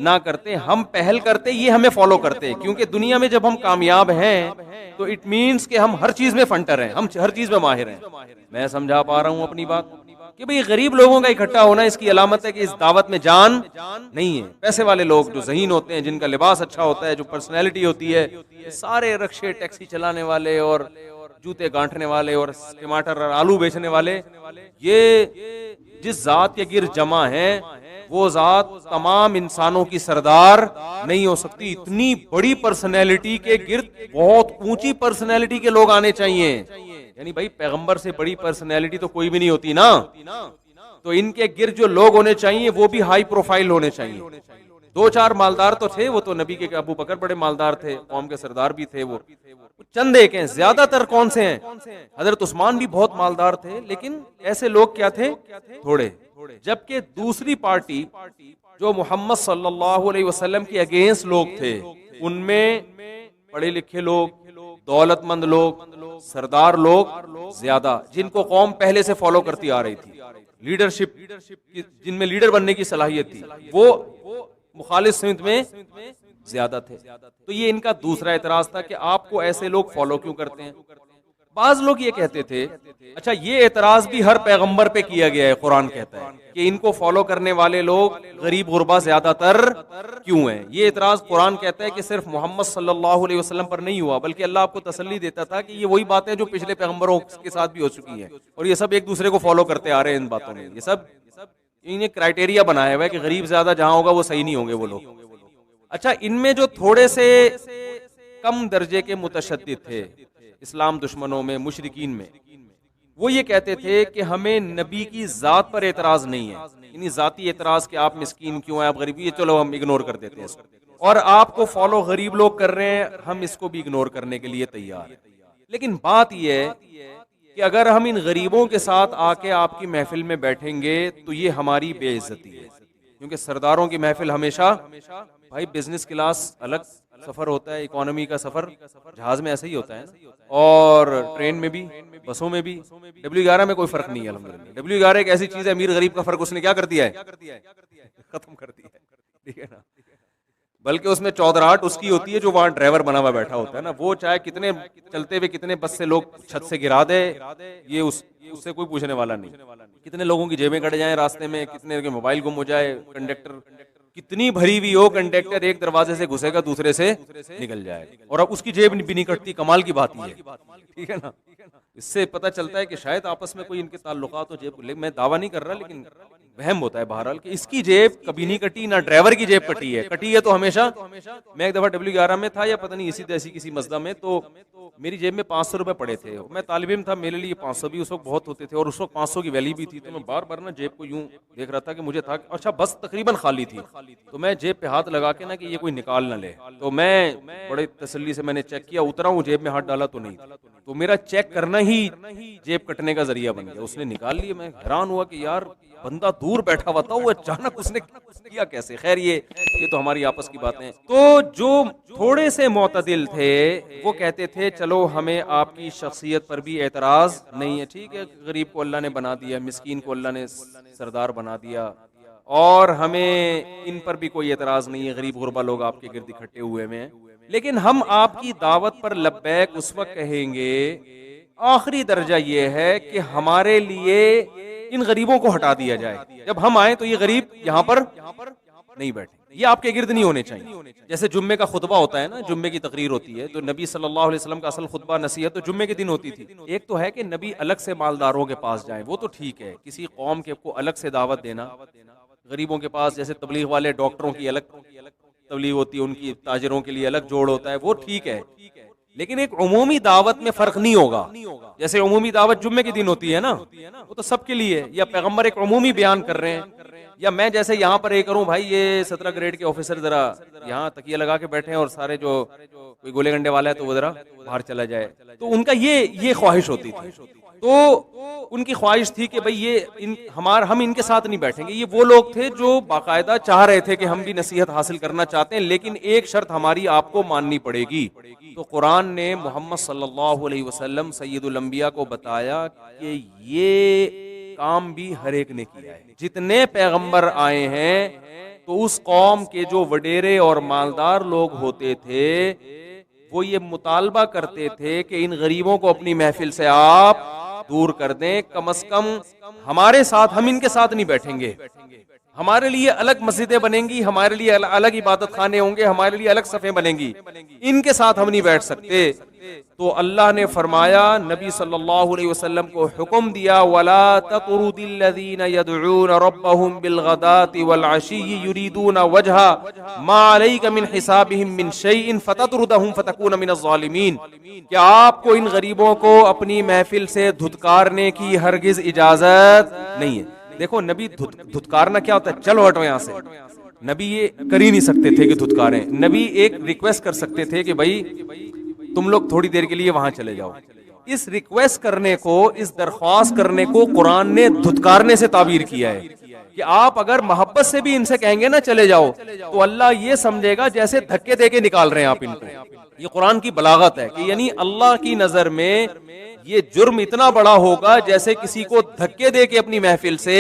ना करते, हम पहल करते, ये हमें फॉलो करते। क्योंकि दुनिया में जब हम कामयाब हैं तो इट मीन्स कि हम हर चीज में फंटर हैं, हम हर चीज में माहिर हैं। मैं समझा पा रहा हूं अपनी बात कि भाई गरीब लोगों का इकट्ठा होना इसकी अलामत है कि इस दावत में जान नहीं है। पैसे वाले लोग जो ज़हीन होते हैं, जिनका लिबास अच्छा होता है, जो पर्सनैलिटी होती है, सारे रक्शे टैक्सी चलाने वाले और जूते गांठने वाले और टमाटर और आलू बेचने वाले, ये जिस जात के गिर जमा है वो जात तमाम इंसानों की सरदार नहीं हो सकती। इतनी बड़ी पर्सनैलिटी के गिर्द बहुत ऊंची पर्सनैलिटी के लोग आने चाहिए। यानी भाई पैगंबर से बड़ी पर्सनैलिटी तो कोई भी नहीं होती ना, तो इनके गिर्द जो लोग होने चाहिए वो भी हाई प्रोफाइल होने चाहिए। दो चार मालदार तो थे, वो तो नबी के अबू बकर बड़े मालदार थे, कौम के सरदार भी थे, वो चंद एक हैं, ज्यादातर कौन से हैं? हजरत उस्मान भी बहुत मालदार थे, लेकिन ऐसे लोग क्या थे? थोड़े। जबकि दूसरी पार्टी जो मोहम्मद सल्लल्लाहु अलैहि वसल्लम के अगेंस्ट लोग थे, उनमें पढ़े लिखे लोग, दौलतमंद लोग, सरदार लोग ज्यादा, जिनको कौम पहले से फॉलो करती आ रही थी, लीडरशिप, जिनमें लीडर बनने की सलाहियत थी, वो मुखालिफ सिमत में ज्यादा थे। तो ये इनका दूसरा एतराज था कि आपको ऐसे लोग फॉलो क्यों करते हैं। बाज लोग ये कहते थे, अच्छा ये एतराज भी हर पैगंबर पे किया गया है, कुरान कहता है कि इनको फॉलो करने वाले लोग गरीब गुरबा ज्यादातर क्यों हैं। ये एतराज कुरान कहता है कि सिर्फ मोहम्मद सल्लल्लाहु अलैहि वसल्लम पर नहीं हुआ, बल्कि अल्लाह आपको तसल्ली देता था कि ये वही बातें जो पिछले पैगंबरों के साथ भी हो चुकी हैं, और ये सब एक दूसरे को फॉलो करते आ रहे हैं इन बातों में। ये सब इन्हें क्राइटेरिया बनाया हुआ है कि गरीब ज्यादा जहां होगा वो सही नहीं होंगे वो लोग। अच्छा, इनमें जो थोड़े से कम दर्जे के मुतशद्दिद थे इस्लाम दुश्मनों में, मुशरिकीन में, वो ये कहते थे कि हमें नबी की जात पर एतराज नहीं है, यानी जाती एतराज कि आप मिस्कीन क्यों हैं, आप गरीब, ये चलो हम इग्नोर कर देते हैं इसको, और आपको फॉलो गरीब लोग कर रहे हैं, हम इसको भी इग्नोर करने के लिए तैयार हैं। लेकिन बात यह है कि अगर हम इन गरीबों के साथ आके आपकी महफिल में बैठेंगे तो ये हमारी बेइज्जती है, क्योंकि सरदारों की महफिल हमेशा भाई बिजनेस क्लास अलग सफर होता है, इकोनॉमी का सफर जहाज में ऐसे ही होता है ना, और ट्रेन में भी, बसों में भी। W11 में कोई फर्क नहीं है अल्हम्दुलिल्लाह। W11 एक ऐसी चीज है, अमीर गरीब का फर्क उसने क्या कर दिया है, खत्म कर दिया है, ठीक है ना। बल्कि उसमें चौधराहट उसकी होती है जो वहां ड्राइवर बना हुआ बैठा होता है ना, वो चाहे कितने चलते हुए कितने बस से लोग छत से गिरा दे, ये उससे कोई पूछने वाला नहीं। कितने लोगों की जेबें कट जाए रास्ते में, कितने के मोबाइल गुम हो जाए, कंडक्टर कितनी भरी हुई हो, कंडक्टर एक दरवाजे से घुसेगा दूसरे से निकल जाएगा, और अब उसकी जेब भी नहीं कटती। कमाल की बात ये, ठीक है ना। इससे पता चलता है कि शायद आपस में कोई इनके ताल्लुकात हो जेब, मैं दावा नहीं कर रहा, लेकिन वहम होता है बहरहाल कि इसकी जेब कभी नहीं कटी, ना ड्राइवर की जेब कटी है तो हमेशा। मैं एक दफा W11 में था, या पता नहीं इसी ऐसी किसी मस्जिद में, तो मेरी जेब में 500 रुपए पड़े थे। मैं तालिब इल्म था, मेरे लिए 500 भी उस वक्त बहुत होते थे, और उस वक्त 500 की वैल्यू भी थी। तो मैं बार बार ना जेब को यूं देख रहा था कि मुझे था, अच्छा बस तकरीबन खाली थी, तो मैं जेब पे हाथ लगा के ना कि ये कोई निकाल ना ले, तो मैं बड़े तसल्ली से मैंने चेक किया, उतरा हूँ, जेब में हाथ डाला तो नहीं, तो मेरा चेक करना ही जेब कटने का जरिया बन गया। उसने निकाल लिया, मैं हैरान हुआ कि यार बंदा दूर बैठा हुआ था, वो अचानक उसने किया कैसे। खैर ये तो हमारी आपस की बातें। तो जो थोड़े से मोतदिल थे वो कहते थे चलो हमें आपकी शख्सियत पर भी एतराज नहीं है, ठीक है, गरीब को अल्लाह ने बना दिया, मिस्कीन को अल्लाह ने सरदार बना दिया, और हमें इन पर भी कोई एतराज नहीं है, गरीब गुरबा लोग आपके गिर्द इकट्ठे हुए हैं, लेकिन हम आपकी दावत पर लब्बैक उस वक्त कहेंगे, आखिरी दर्जा ये है कि हमारे लिए इन गरीबों को हटा दिया जाए। जब हम आए तो ये गरीब यहाँ पर नहीं बैठे, ये आपके गिर्द नहीं होने चाहिए। जैसे जुम्मे का खुतबा होता है ना, जुम्मे की तकरीर होती है, तो नबी सल्लल्लाहु अलैहि वसल्लम का असल खुतबा नसीहत तो जुम्मे के दिन होती थी। एक तो है कि नबी अलग से मालदारों के पास जाए, वो तो ठीक है, किसी कौम के को अलग से दावत देना, गरीबों के पास जैसे तबलीग वाले डॉक्टरों की अलग तबलीग होती है, उनकी ताजिरों के लिए अलग जोड़ होता है, वो ठीक है, लेकिन एक उमूमी दावत में फर्क नहीं होगा। जैसे उमूमी दावत जुम्मे के दिन होती है ना, वो तो सबके लिए है, या पैगंबर एक उमूमी बयान कर रहे हैं, या मैं जैसे यहाँ पर ये करूं, भाई ये 17 ग्रेड के ऑफिसर जरा यहाँ तकिया लगा के बैठे हैं और सारे जो कोई गोले गंडे वाला है तो वो जरा बाहर चला जाए, तो उनका ये ख्वाहिश होती थी। तो उनकी ख्वाहिश थी कि भाई ये हम इनके साथ नहीं बैठेंगे। ये वो लोग थे जो बाकायदा चाह रहे थे कि हम भी नसीहत हासिल करना चाहते हैं, लेकिन एक शर्त हमारी आपको माननी पड़ेगी। तो कुरान ने मोहम्मद सल्लल्लाहु अलैहि वसल्लम सैयदुल अंबिया को बताया कि ये काम भी हर एक ने किया है। जितने पैगंबर आए हैं तो उस कौम के जो वडेरे और मालदार लोग होते थे वो ये मुतालबा करते थे कि इन गरीबों को अपनी महफिल से आप दूर कर दें, कम से कम हमारे साथ, हम इनके साथ नहीं बैठेंगे, हमारे लिए अलग मस्जिदें बनेंगी, हमारे लिए अलग इबादत खाने होंगे, हमारे लिए अलग सफ़ें बनेंगी, इनके साथ हम नहीं बैठ सकते। तो अल्लाह ने फरमाया, नबी सल्लल्लाहु अलैहि वसल्लम को हुक्म दिया, वला ततरुदिल्लज़ीना यदऊना रब्बहुम बिलगदाति वल अशिय्यि युरीदूना वजहा मा अलैका मिन हिसाबिहिम मिन शैइन फततरुदहुम फतकूना मिनज़ ज़ालिमीन। क्या आपको इन गरीबों को अपनी महफिल से धुतकारने की हरगिज इजाजत नहीं है। देखो, नबी धुतकारना क्या होता है, चलो हटो यहाँ से, नबी ये कर ही नहीं सकते थे कि धुतकारें। नबी एक रिक्वेस्ट कर सकते थे कि भाई तुम लोग थोड़ी देर के लिए वहां चले जाओ। इस रिक्वेस्ट करने को, इस दरख्वास्त करने को कुरान ने धुतकारने से ताबीर किया है कि आप अगर मोहब्बत से भी इनसे कहेंगे ना चले जाओ, तो अल्लाह ये समझेगा जैसे धक्के देके निकाल रहे हैं आप इनको। ये कुरान की बलागत है कि यानी अल्लाह की नजर में ये जुर्म इतना बड़ा होगा जैसे किसी को धक्के दे के अपनी महफिल से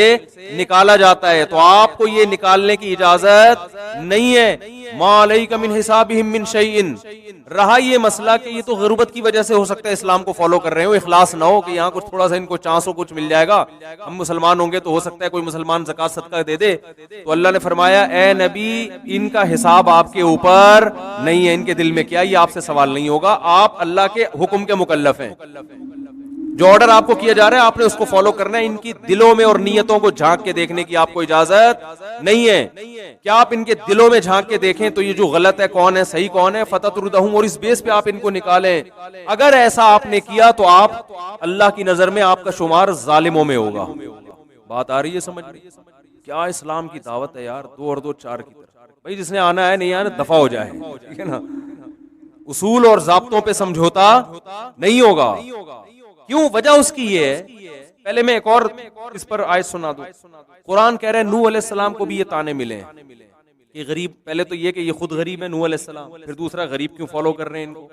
निकाला जाता है, तो आपको ये निकालने की इजाजत नहीं है। मा अलैका मिन हिसाबिहिम मिन शैइन। रहा ये मसला कि ये तो गुर्बत की वजह से हो सकता है इस्लाम को फॉलो कर रहे हो, इखलास ना हो कि यहाँ कुछ थोड़ा सा इनको चांस हो, कुछ मिल जाएगा, हम मुसलमान होंगे तो हो सकता है कोई मुसलमान ज़कात सदका दे दे। तो अल्लाह ने फरमाया, ए नबी, इनका हिसाब आपके ऊपर नहीं है, इनके दिल में क्या, ये आपसे सवाल नहीं होगा, आप अल्लाह के हुक्म के मुकल्लफ हैं। जो ऑर्डर आपको किया जा रहा है आपने उसको फॉलो करना है। इनकी दिलों में और नियतों को झांक के देखने की आपको इजाजत नहीं है। क्या आप इनके दिलों में झांक के देखें तो ये जो गलत है कौन है, सही कौन है, फततरुदहुम, और इस बेस पे आप इनको निकालें। अगर ऐसा आपने किया तो आप अल्लाह की नजर में आपका शुमार जालिमों में होगा। बात आ रही है समझ में? क्या इस्लाम की दावत है यार, 2 और 2 4 की तरह। भाई जिसने आना है, नहीं आना दफा हो जाए, ठीक है ना। उसूल और जाब्तों पे समझौता नहीं होगा। क्यों? वजह उसकी ये है, पहले मैं एक और इस पर आयत सुना दूं। कुरान कह रहे हैं नूह अलैहिस्सलाम को भी ये ताने मिले हैं कि गरीब, पहले तो ये कि ये खुद गरीब है नूह अलैहिस्सलाम, फिर दूसरा गरीब क्यों फॉलो कर रहे हैं इनको।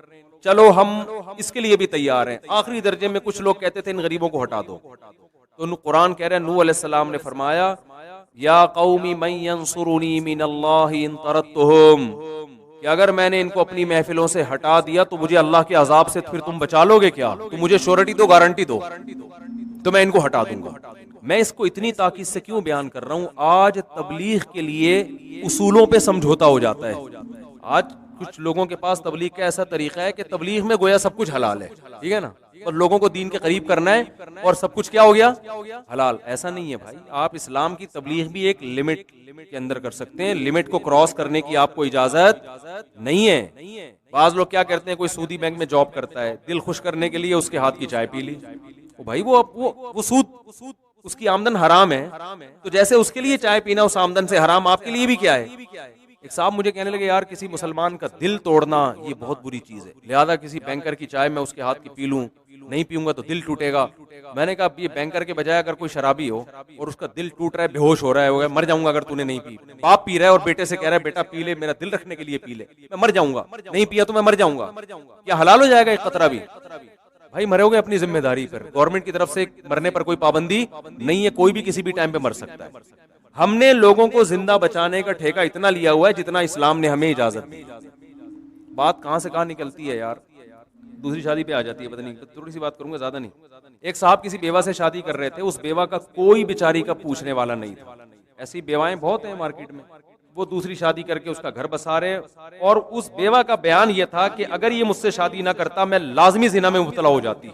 चलो हम इसके लिए भी तैयार हैं। आखिरी दर्जे में कुछ लोग कहते थे इन गरीबों को हटा दो, तो कुरान कह रहे हैं नूह अलैहिस्सलाम ने फरमाया, या कौमी मन यंसुरुनी मिनल्लाहि इन तरद्तुहुम, कि अगर मैंने इनको अपनी महफिलों से हटा दिया तो मुझे अल्लाह के अजाब से फिर तुम बचा लोगे क्या? तुम मुझे श्योरिटी दो, गारंटी दो, तो मैं इनको हटा दूंगा। मैं इसको इतनी ताकीद से क्यों बयान कर रहा हूं? आज तबलीग के लिए उसूलों पे समझौता हो जाता है। आज कुछ लोगों के पास तबलीग का ऐसा तरीका है कि तबलीग में गोया सब कुछ हलाल है, ठीक है ना, और लोगों को दीन के करीब करना है और सब कुछ क्या हो गया, हलाल। ऐसा नहीं है भाई। आप इस्लाम की तबलीग भी एक लिमिट के अंदर कर सकते हैं, लिमिट को क्रॉस करने की आपको इजाजत नहीं है। बाज लोग क्या करते हैं, कोई सूदी बैंक में जॉब करता है, दिल खुश करने के लिए उसके हाथ की चाय पी ली, तो भाई वो सूद, उसकी आमदन हराम है, तो जैसे उसके लिए चाय पीना उस आमदन से हराम, आपके लिए भी क्या है। एक साहब मुझे कहने लगे, यार किसी मुसलमान का दिल तोड़ना ये बहुत बुरी चीज है, लिहाजा किसी बैंकर की चाय मैं उसके हाथ की पी लूं, नहीं पीऊंगा तो दिल टूटेगा। मैंने कहा ये बैंकर के बजाय अगर कोई शराबी हो और उसका दिल टूट रहा है, बेहोश हो रहा है, मर जाऊंगा अगर तूने नहीं पी, बाप पी रहा है और बेटे से कह रहा है बेटा पी ले, मेरा दिल रखने के लिए पी ले, मैं मर जाऊंगा, नहीं पिया तो मैं मर जाऊंगा, क्या हलाल हो जाएगा एक कतरा भी? भाई मरोगे अपनी जिम्मेदारी पर। गवर्नमेंट की तरफ से मरने पर कोई पाबंदी नहीं है, कोई भी किसी भी टाइम पे मर सकता है। हमने लोगों को जिंदा बचाने का ठेका इतना लिया हुआ है जितना इस्लाम ने हमें इजाजत दी। बात कहां से कहां निकलती है यार, दूसरी शादी पे आ जाती है। पता नहीं, थोड़ी सी बात करूंगा, ज्यादा नहीं। एक साहब किसी बेवा से शादी कर रहे थे, उस बेवा का कोई बेचारी का पूछने वाला नहीं था। ऐसी बेवाएं बहुत हैं मार्केट में। वो दूसरी शादी करके उसका घर बसा रहे, और उस बेवा का बयान ये था कि अगर ये मुझसे शादी ना करता मैं लाजमी जिना में मुब्तला हो जाती।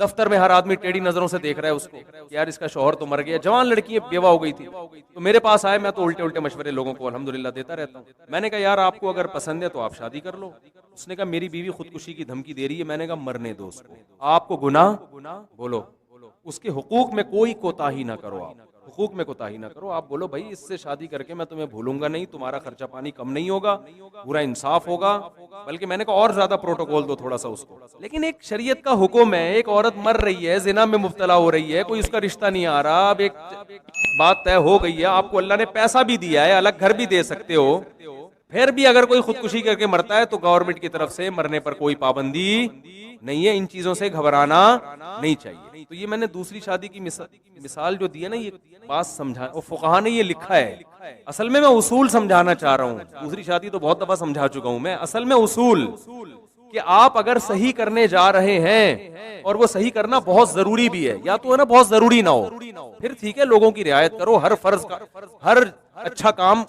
दफ्तर में हर आदमी टेढ़ी नजरों से देख रहा है उसको कि यार इसका शौहर तो मर गया, जवान लड़की बेवा हो गई थी। तो मेरे पास आए, मैं तो उल्टे उल्टे मशवरे लोगों को अल्हम्दुलिल्लाह देता रहता हूँ। मैंने कहा यार आपको अगर पसंद है तो आप शादी कर लो। उसने कहा मेरी बीवी खुदकुशी की धमकी दे रही है। मैंने कहा मरने दो उसको, आपको गुनाह बोलो, उसके हुकूक में कोई कोताही ना करो, आप हुकूक में कोताही ना करो। आप बोलो भाई इससे शादी करके मैं तुम्हें भूलूंगा नहीं, तुम्हारा खर्चा पानी कम नहीं होगा, पूरा इंसाफ होगा, बल्कि मैंने कहा और ज्यादा प्रोटोकॉल दो थोड़ा सा उसको। लेकिन एक शरीयत का हुक्म है, एक औरत मर रही है, जिना में मुब्तला हो रही है, कोई उसका रिश्ता नहीं आ रहा, अब एक बात तय हो गई है, आपको अल्लाह ने पैसा भी दिया है, अलग घर भी दे सकते हो, फिर भी अगर कोई खुदकुशी करके मरता है तो गवर्नमेंट की तरफ से मरने पर कोई पाबंदी नहीं है। इन चीजों से घबराना नहीं चाहिए। तो ये मैंने दूसरी शादी की मिसाल जो दी है ना, ये बात समझा, और फुकहा ने ये लिखा है। असल में मैं उसूल समझाना चाह रहा हूँ। दूसरी शादी तो बहुत दफा समझा चुका हूँ मैं। असल में उसूल कि आप अगर सही करने जा रहे हैं और वो सही करना बहुत जरूरी भी है, या तो है ना बहुत जरूरी ना हो, फिर ठीक है लोगों की रियायत करो। हर फर्ज का, हर अच्छा काम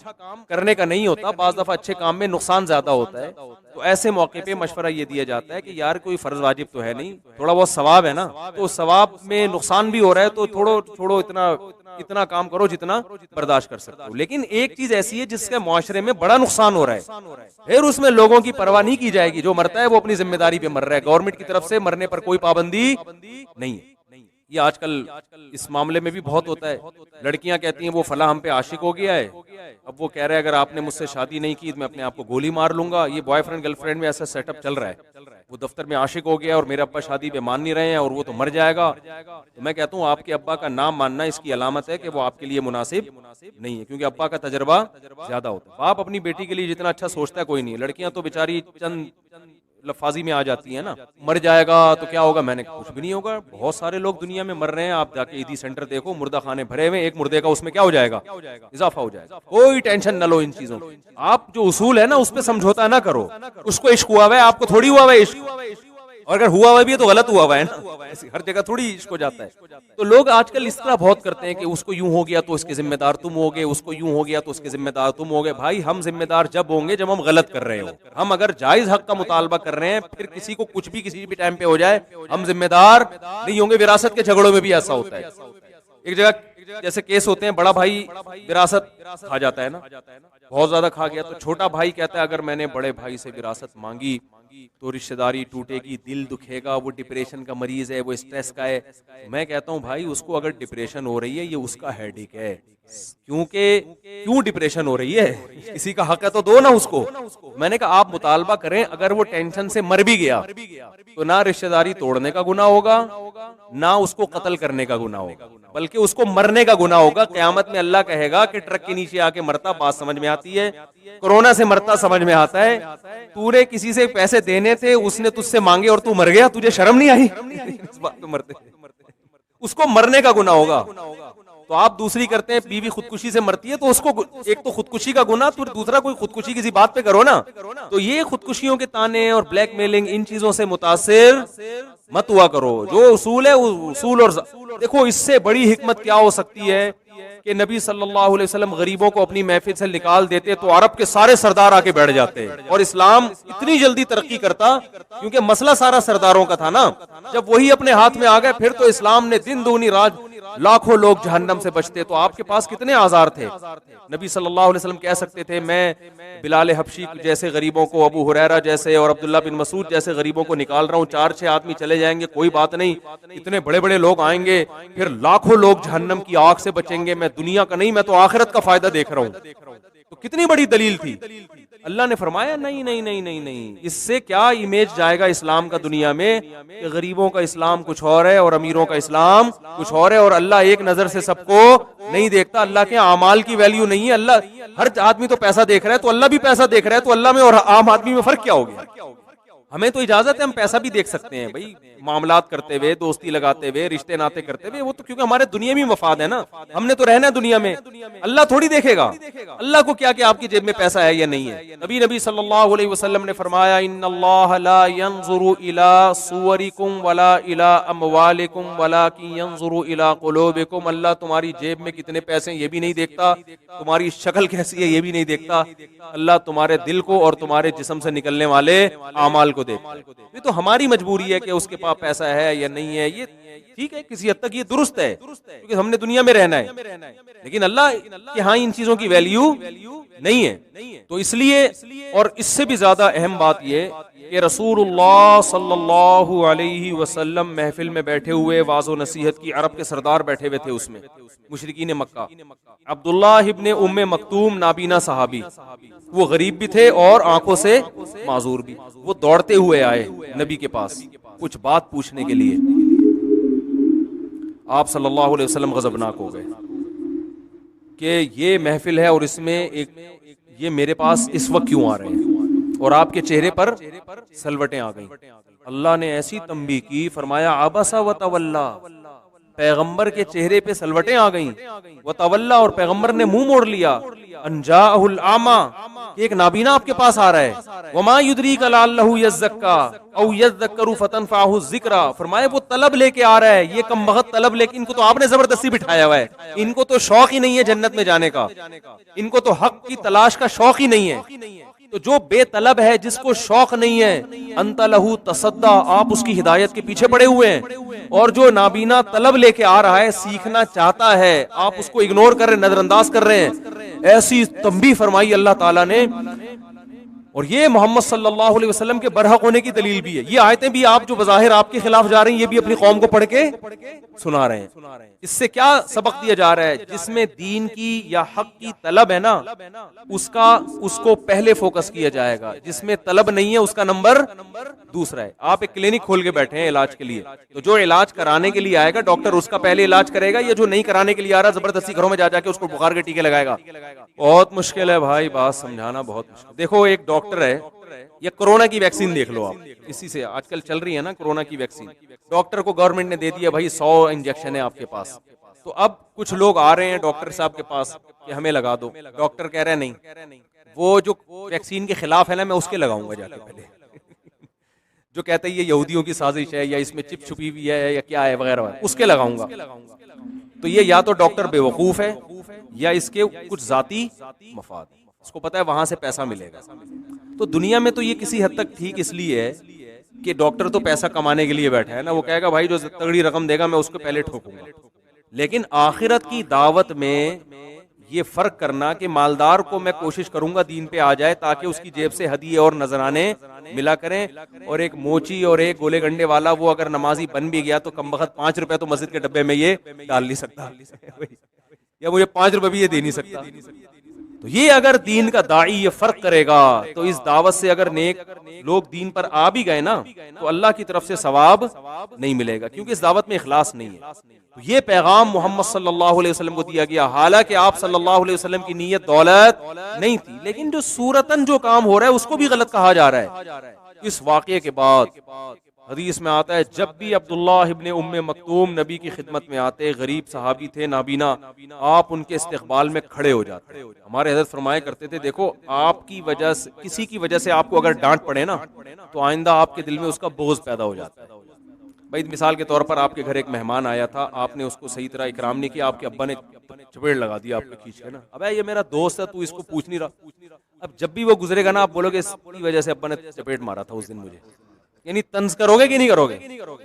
करने का नहीं होता, बाज दफा अच्छे काम में नुकसान ज्यादा होता है। तो ऐसे मौके पे मशवरा ये दिया जाता है कि यार कोई फर्ज वाजिब तो है नहीं, थोड़ा बहुत सवाब है ना, तो सवाब में नुकसान भी हो रहा है तो छोड़ो इतना काम करो जितना बर्दाश्त कर सकते हो। लेकिन एक चीज ऐसी है जिसके मुआशरे में बड़ा नुकसान हो रहा है, फिर उसमें लोगों की परवाह नहीं की जाएगी। जो मरता है वो अपनी जिम्मेदारी पे मर रहा है, गवर्नमेंट की तरफ से मरने पर कोई पाबंदी नहीं है। ये आजकल इस मामले में भी बहुत होता है। लड़कियां कहती हैं वो फला हम पे आशिक हो गया है, अब वो कह रहे हैं अगर आपने मुझसे शादी नहीं की तो मैं अपने आप को गोली मार लूंगा। ये बॉयफ्रेंड गर्लफ्रेंड में ऐसा सेटअप चल रहा है। वो दफ्तर में आशिक हो गया और मेरे अब्बा शादी पे मान नहीं रहे हैं और वो तो मर जाएगा। तो मैं कहता हूँ आपके अब्बा का नाम मानना इसकी अलामत है कि वो आपके लिए मुनासिब नहीं है, क्योंकि अब्बा का तजर्बा ज्यादा होता है। बाप अपनी बेटी के लिए जितना अच्छा सोचता है कोई नहीं। लड़कियां तो बेचारी चंद लफाजी में आ जाती है ना, मर जाएगा तो क्या होगा, मैंने कुछ भी नहीं होगा। बहुत सारे लोग दुनिया में मर रहे हैं, आप जाके ईदी सेंटर देखो, मुर्दा खाने भरे हुए, एक मुर्दे का उसमें क्या हो जाएगा, इजाफा हो जाएगा। कोई टेंशन न लो इन चीजों की। आप जो उसूल है ना उस पर समझौता ना करो। उसको इश्क हुआ है, आपको थोड़ी हुआ है इश्क, और अगर हुआ हुआ भी है तो गलत हुआ हुआ है ना, ऐसी हर जगह थोड़ी इश्क हो जाता है। तो लोग आजकल इस तरह बहुत करते हैं कि उसको यूं हो गया तो इसके जिम्मेदार तुम होगे, उसको यूं हो गया तो उसके जिम्मेदार तुम होगे। भाई हम जिम्मेदार जब होंगे जब हम गलत कर रहे हो। हम अगर जायज हक का मुतालबा कर रहे हैं, फिर किसी को कुछ भी किसी भी टाइम पे हो जाए, हम जिम्मेदार नहीं होंगे। विरासत के झगड़ों में भी ऐसा होता है। एक जगह जैसे केस होते हैं, बड़ा भाई विरासत खा जाता है ना, बहुत ज्यादा खा गया, तो छोटा भाई कहता है अगर मैंने बड़े भाई से विरासत मांगी तो रिश्तेदारी टूटेगी, दिल दुखेगा, वो डिप्रेशन का मरीज है, वो स्ट्रेस का है। मैं कहता हूँ भाई उसको अगर डिप्रेशन हो रही है ये उसका हेडेक है, क्यों डिप्रेशन हो रही है, किसी का हक है तो दो ना उसको। मैंने कहा आप मुतालबा करें, अगर वो टेंशन से मर भी गया तो ना रिश्तेदारी तोड़ने का गुनाह होगा, ना उसको कत्ल करने का गुनाह होगा, बल्कि उसको मरने का गुनाह होगा। क़यामत में अल्लाह कहेगा कि ट्रक के नीचे आके मरता, बात समझ में आती है, कोरोना से मरता समझ में आता है, तूने किसी से पैसे देने थे, उसने तुझसे मांगे और तू मर गया, तुझे शर्म नहीं आई इस बात पे मरते, उसको मरने का गुनाह होगा। तो आप दूसरी करते हैं, बीवी खुदकुशी से मरती है तो उसको एक तो खुदकुशी का गुनाह, तो दूसरा कोई खुदकुशी किसी बात पे करो ना। तो ये खुदकुशियों के ताने और ब्लैकमेलिंग, इन चीजों से मुतासिर मत हुआ करो। जो उसूल है उसूल, और देखो इससे बड़ी हिकमत क्या हो सकती है कि नबी सल्लल्लाहु अलैहि वसल्लम गरीबों को अपनी महफिल से निकाल देते तो अरब के सारे सरदार आके बैठ जाते और इस्लाम इतनी जल्दी तरक्की करता, क्योंकि मसला सारा सरदारों का था ना। जब वही अपने हाथ में आ गए फिर तो इस्लाम ने दिन दूनी रात, लाखों लोग जहन्नम से बचते। तो आपके पास कितने आजार थे। नबी सल्लल्लाहु अलैहि वसल्लम कह सकते थे मैं बिलाल हबशी जैसे गरीबों को, अबू हुरैरा जैसे और अब्दुल्ला बिन मसूद जैसे गरीबों को निकाल रहा हूँ, 4-6 आदमी चले जाएंगे कोई बात नहीं, इतने बड़े बड़े लोग आएंगे, फिर लाखों लोग जहन्नम की आग से बचेंगे। मैं दुनिया का नहीं, मैं तो आखिरत का फायदा देख रहा हूँ। तो कितनी बड़ी दलील थी। अल्लाह ने फरमाया नहीं नहीं नहीं नहीं नहीं, इससे क्या इमेज जाएगा इस्लाम का दुनिया में कि गरीबों का इस्लाम कुछ और है और अमीरों का इस्लाम कुछ और है, और अल्लाह एक नजर से सबको नहीं देखता। अल्लाह के अमाल की वैल्यू नहीं है। अल्लाह हर आदमी तो पैसा देख रहा है, तो अल्लाह भी पैसा देख रहा है, तो अल्लाह में और आम आदमी में फर्क क्या हो गया। हमें तो इजाजत है, हम पैसा भी देख सकते हैं भाई, मामलात करते हुए, दोस्ती लगाते हुए, रिश्ते नाते करते हुए, वो तो क्योंकि हमारे दुनियावी मफाद है ना, हमने तो रहना है दुनिया में। अल्लाह थोड़ी देखेगा, अल्लाह को क्या कि आपकी जेब में पैसा है या नहीं है। नबी सल्लल्लाहु अलैहि वसल्लम ने फरमाया, इन्नल्लाह ला यंजुरु इला सुवरिकुम वला इला अमवालिकुम वलाकिन यंजुरु इला कुलूबिकुम। अल्लाह तुम्हारी जेब में कितने पैसे हैं ये भी नहीं देखता, तुम्हारी शक्ल कैसी है ये भी नहीं देखता, अल्लाह तुम्हारे दिल को और तुम्हारे जिस्म से निकलने वाले आमाल को देखता है। ये तो हमारी मजबूरी है कि उसके पास पैसा है या नहीं है, ये ठीक है, किसी हद तक ये दुरुस्त है क्योंकि हमने दुनिया में रहना है, लेकिन अल्लाह के यहाँ इन चीजों की वैल्यू नहीं है। तो इसलिए और इससे भी ज्यादा अहम बात ये कि रसूलुल्लाह सल्लल्लाहु अलैहि वसल्लम महफिल में बैठे हुए, वाज़ो नसीहत की, अरब के सरदार बैठे हुए थे उसमें, मुशरिकीन मक्का। अब्दुल्लाह इब्ने उम्मे मक्तूम नाबीना सहाबी, वो गरीब भी थे और आंखों से माजूर भी। वो दौड़ते हुए आए नबी के पास कुछ बात पूछने के लिए। आप सल्लल्लाहु अलैहि वसल्लम गजबनाक हो गए कि ये महफिल है और इसमें ये मेरे पास इस वक्त क्यों आ रहे हैं, और आपके चेहरे पर सलवटें आ गई। अल्लाह ने ऐसी तंबीह की, फरमाया आबसा व तवल्ला, पैगंबर के चेहरे पे सलवटें आ गईं, व तवल्ला, और पैगंबर ने मुंह मोड़ लिया। अंजाहुल आमा, एक नाबीना आपके पास आ रहा है। वमा युद्रीक लअल्लहु यज़क्का औ यज़क्करु फतनफअहु ज़िक्रा, फरमाया वो तलब लेके आ रहा है, ये कमबख्त तलब लेके, इनको तो आपने जबरदस्ती बिठाया हुआ है, इनको तो शौक ही नहीं है जन्नत में जाने का, इनको तो हक की तलाश का शौक ही नहीं है। तो जो बेतलब है, जिसको शौक नहीं है, अंता लहू तसद्दा, आप उसकी हिदायत के पीछे पड़े हुए हैं। और जो नाबीना तलब लेके आ रहा है, सीखना चाहता है, आप उसको इग्नोर कर रहे, नजरअंदाज कर रहे हैं। ऐसी तंबीह फरमाई अल्लाह ताला ने। और ये मोहम्मद सल्लल्लाहु अलैहि वसल्लम के बरहक होने की दलील भी है। ये आयतें भी आप जो बज़ाहिर आपके खिलाफ जा रही हैं, ये भी अपनी कौम को पढ़ के सुना रहे हैं। इससे क्या सबक दिया जा रहा है? जिसमें दीन की या हक की तलब है ना, उसको पहले फोकस किया जाएगा। जिसमें तलब नहीं है, उसका नंबर दूसरा है। आप एक क्लिनिक खोल के बैठे हैं इलाज के लिए, तो जो इलाज कराने के लिए आएगा डॉक्टर, उसका पहले इलाज करेगा, या जो नहीं कराने के लिए आ रहा जबरदस्ती घरों में जा जाके उसको बुखार के टीके लगाएगा? बहुत मुश्किल है भाई, बात समझाना बहुत मुश्किल। देखो एक डॉक्टर है, या कोरोना की वैक्सीन देख लो आप, इसी से आजकल चल रही है ना कोरोना की वैक्सीन। डॉक्टर को गवर्नमेंट ने दे दिया भाई 100 इंजेक्शन है आपके पास, तो अब कुछ लोग आ रहे हैं डॉक्टर साहब के पास कि हमें लगा दो। डॉक्टर कह रहे हैं नहीं, वो जो वैक्सीन के खिलाफ है ना, मैं उसके लगाऊंगा जाके पहले। जो कहते हैं ये यहूदियों की साजिश है, या इसमें चिप छुपी हुई है, या क्या है वगैरह, उसके लगाऊंगा। तो ये या तो डॉक्टर बेवकूफ है, या इसके कुछ जाती मफाद, इसको पता है वहां से पैसा मिलेगा। तो दुनिया में तो ये किसी हद तक ठीक इसलिए है कि डॉक्टर तो पैसा कमाने के लिए बैठा है ना, वो कहेगा भाई जो तगड़ी रकम देगा मैं उसको पहले ठोकूंगा। लेकिन आखिरत की दावत में ये फर्क करना कि मालदार को मैं कोशिश करूंगा दीन पे आ जाए, ताकि उसकी जेब से हदिये और नजराने मिला करें, और एक मोची और एक गोले गंडे वाला वो अगर नमाजी बन भी गया तो कमबख्त 5 रुपए तो मस्जिद के डब्बे में ये डाल नहीं सकता, या मुझे 5 रुपए भी ये दे नहीं सकता। तो ये अगर दीन का दाई ये फर्क करेगा, तो इस दावत से अगर नेक लोग दीन पर आ भी गए ना, तो अल्लाह की तरफ से सवाब नहीं मिलेगा, क्योंकि इस दावत में इखलास नहीं है। तो ये पैगाम मोहम्मद सल्लल्लाहु अलैहि वसल्लम को दिया गया, हालांकि आप सल्लल्लाहु अलैहि वसल्लम की नीयत दौलत नहीं थी, लेकिन जो सूरतन जो काम हो रहा है उसको भी गलत कहा जा रहा है। इस वाकये के बाद हदीस में आता है, जब भी अब्दुल्लाह इब्ने उम्मे मक्तूम नबी की खिदमत में आते, गरीब सहाबी थे नाबीना, आप उनके इस्तिकबाल में खड़े हो जाते। हमारे हज़रत फरमाया करते थे, देखो आपकी वजह से, किसी की वजह से आपको अगर डांट पड़े ना, तो आइंदा आपके दिल में उसका बोझ पैदा हो जाता है। भाई मिसाल के तौर पर आपके घर एक मेहमान आया था, आपने उसको सही तरह इकराम नहीं किया, आपके अब्बा ने चपेट लगा दिया आपको खींच के ना, अबे ये मेरा दोस्त है, तू इसको पूछ नहीं रहा। अब जब भी वो गुजरेगा ना, आप बोलोगे इसकी वजह से अब्बा ने चपेट मारा था उस दिन मुझे, यानी तंज करोगे कि नहीं करोगे?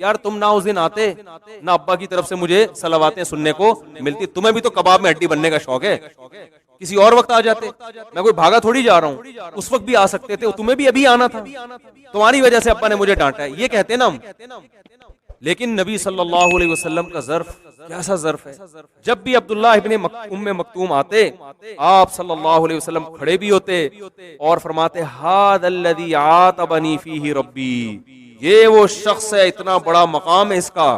यार तुम ना उस दिन आते ना, अब्बा की तरफ से मुझे सलावातें सुनने को मिलती। तुम्हें भी तो कबाब में हड्डी बनने का शौक है, किसी और वक्त आ जाते। मैं कोई भागा थोड़ी जा रहा हूँ, उस वक्त भी आ सकते थे, तुम्हें भी अभी आना था, तुम्हारी वजह से अब्बा ने मुझे डांटा है, ये कहते ना हम। लेकिन नबी सल्लल्लाहु अलैहि वसल्लम का ज़र्फ कैसा ज़र्फ है। जब भी अब्दुल्लाह इब्ने उम्मे मक्तूम आते, आप सल्लल्लाहु अलैहि वसल्लम खड़े भी होते और फरमाते, हादल्लज़ी आतबनी फीही रब्बी, ये वो शख्स है, इतना बड़ा मकाम है इसका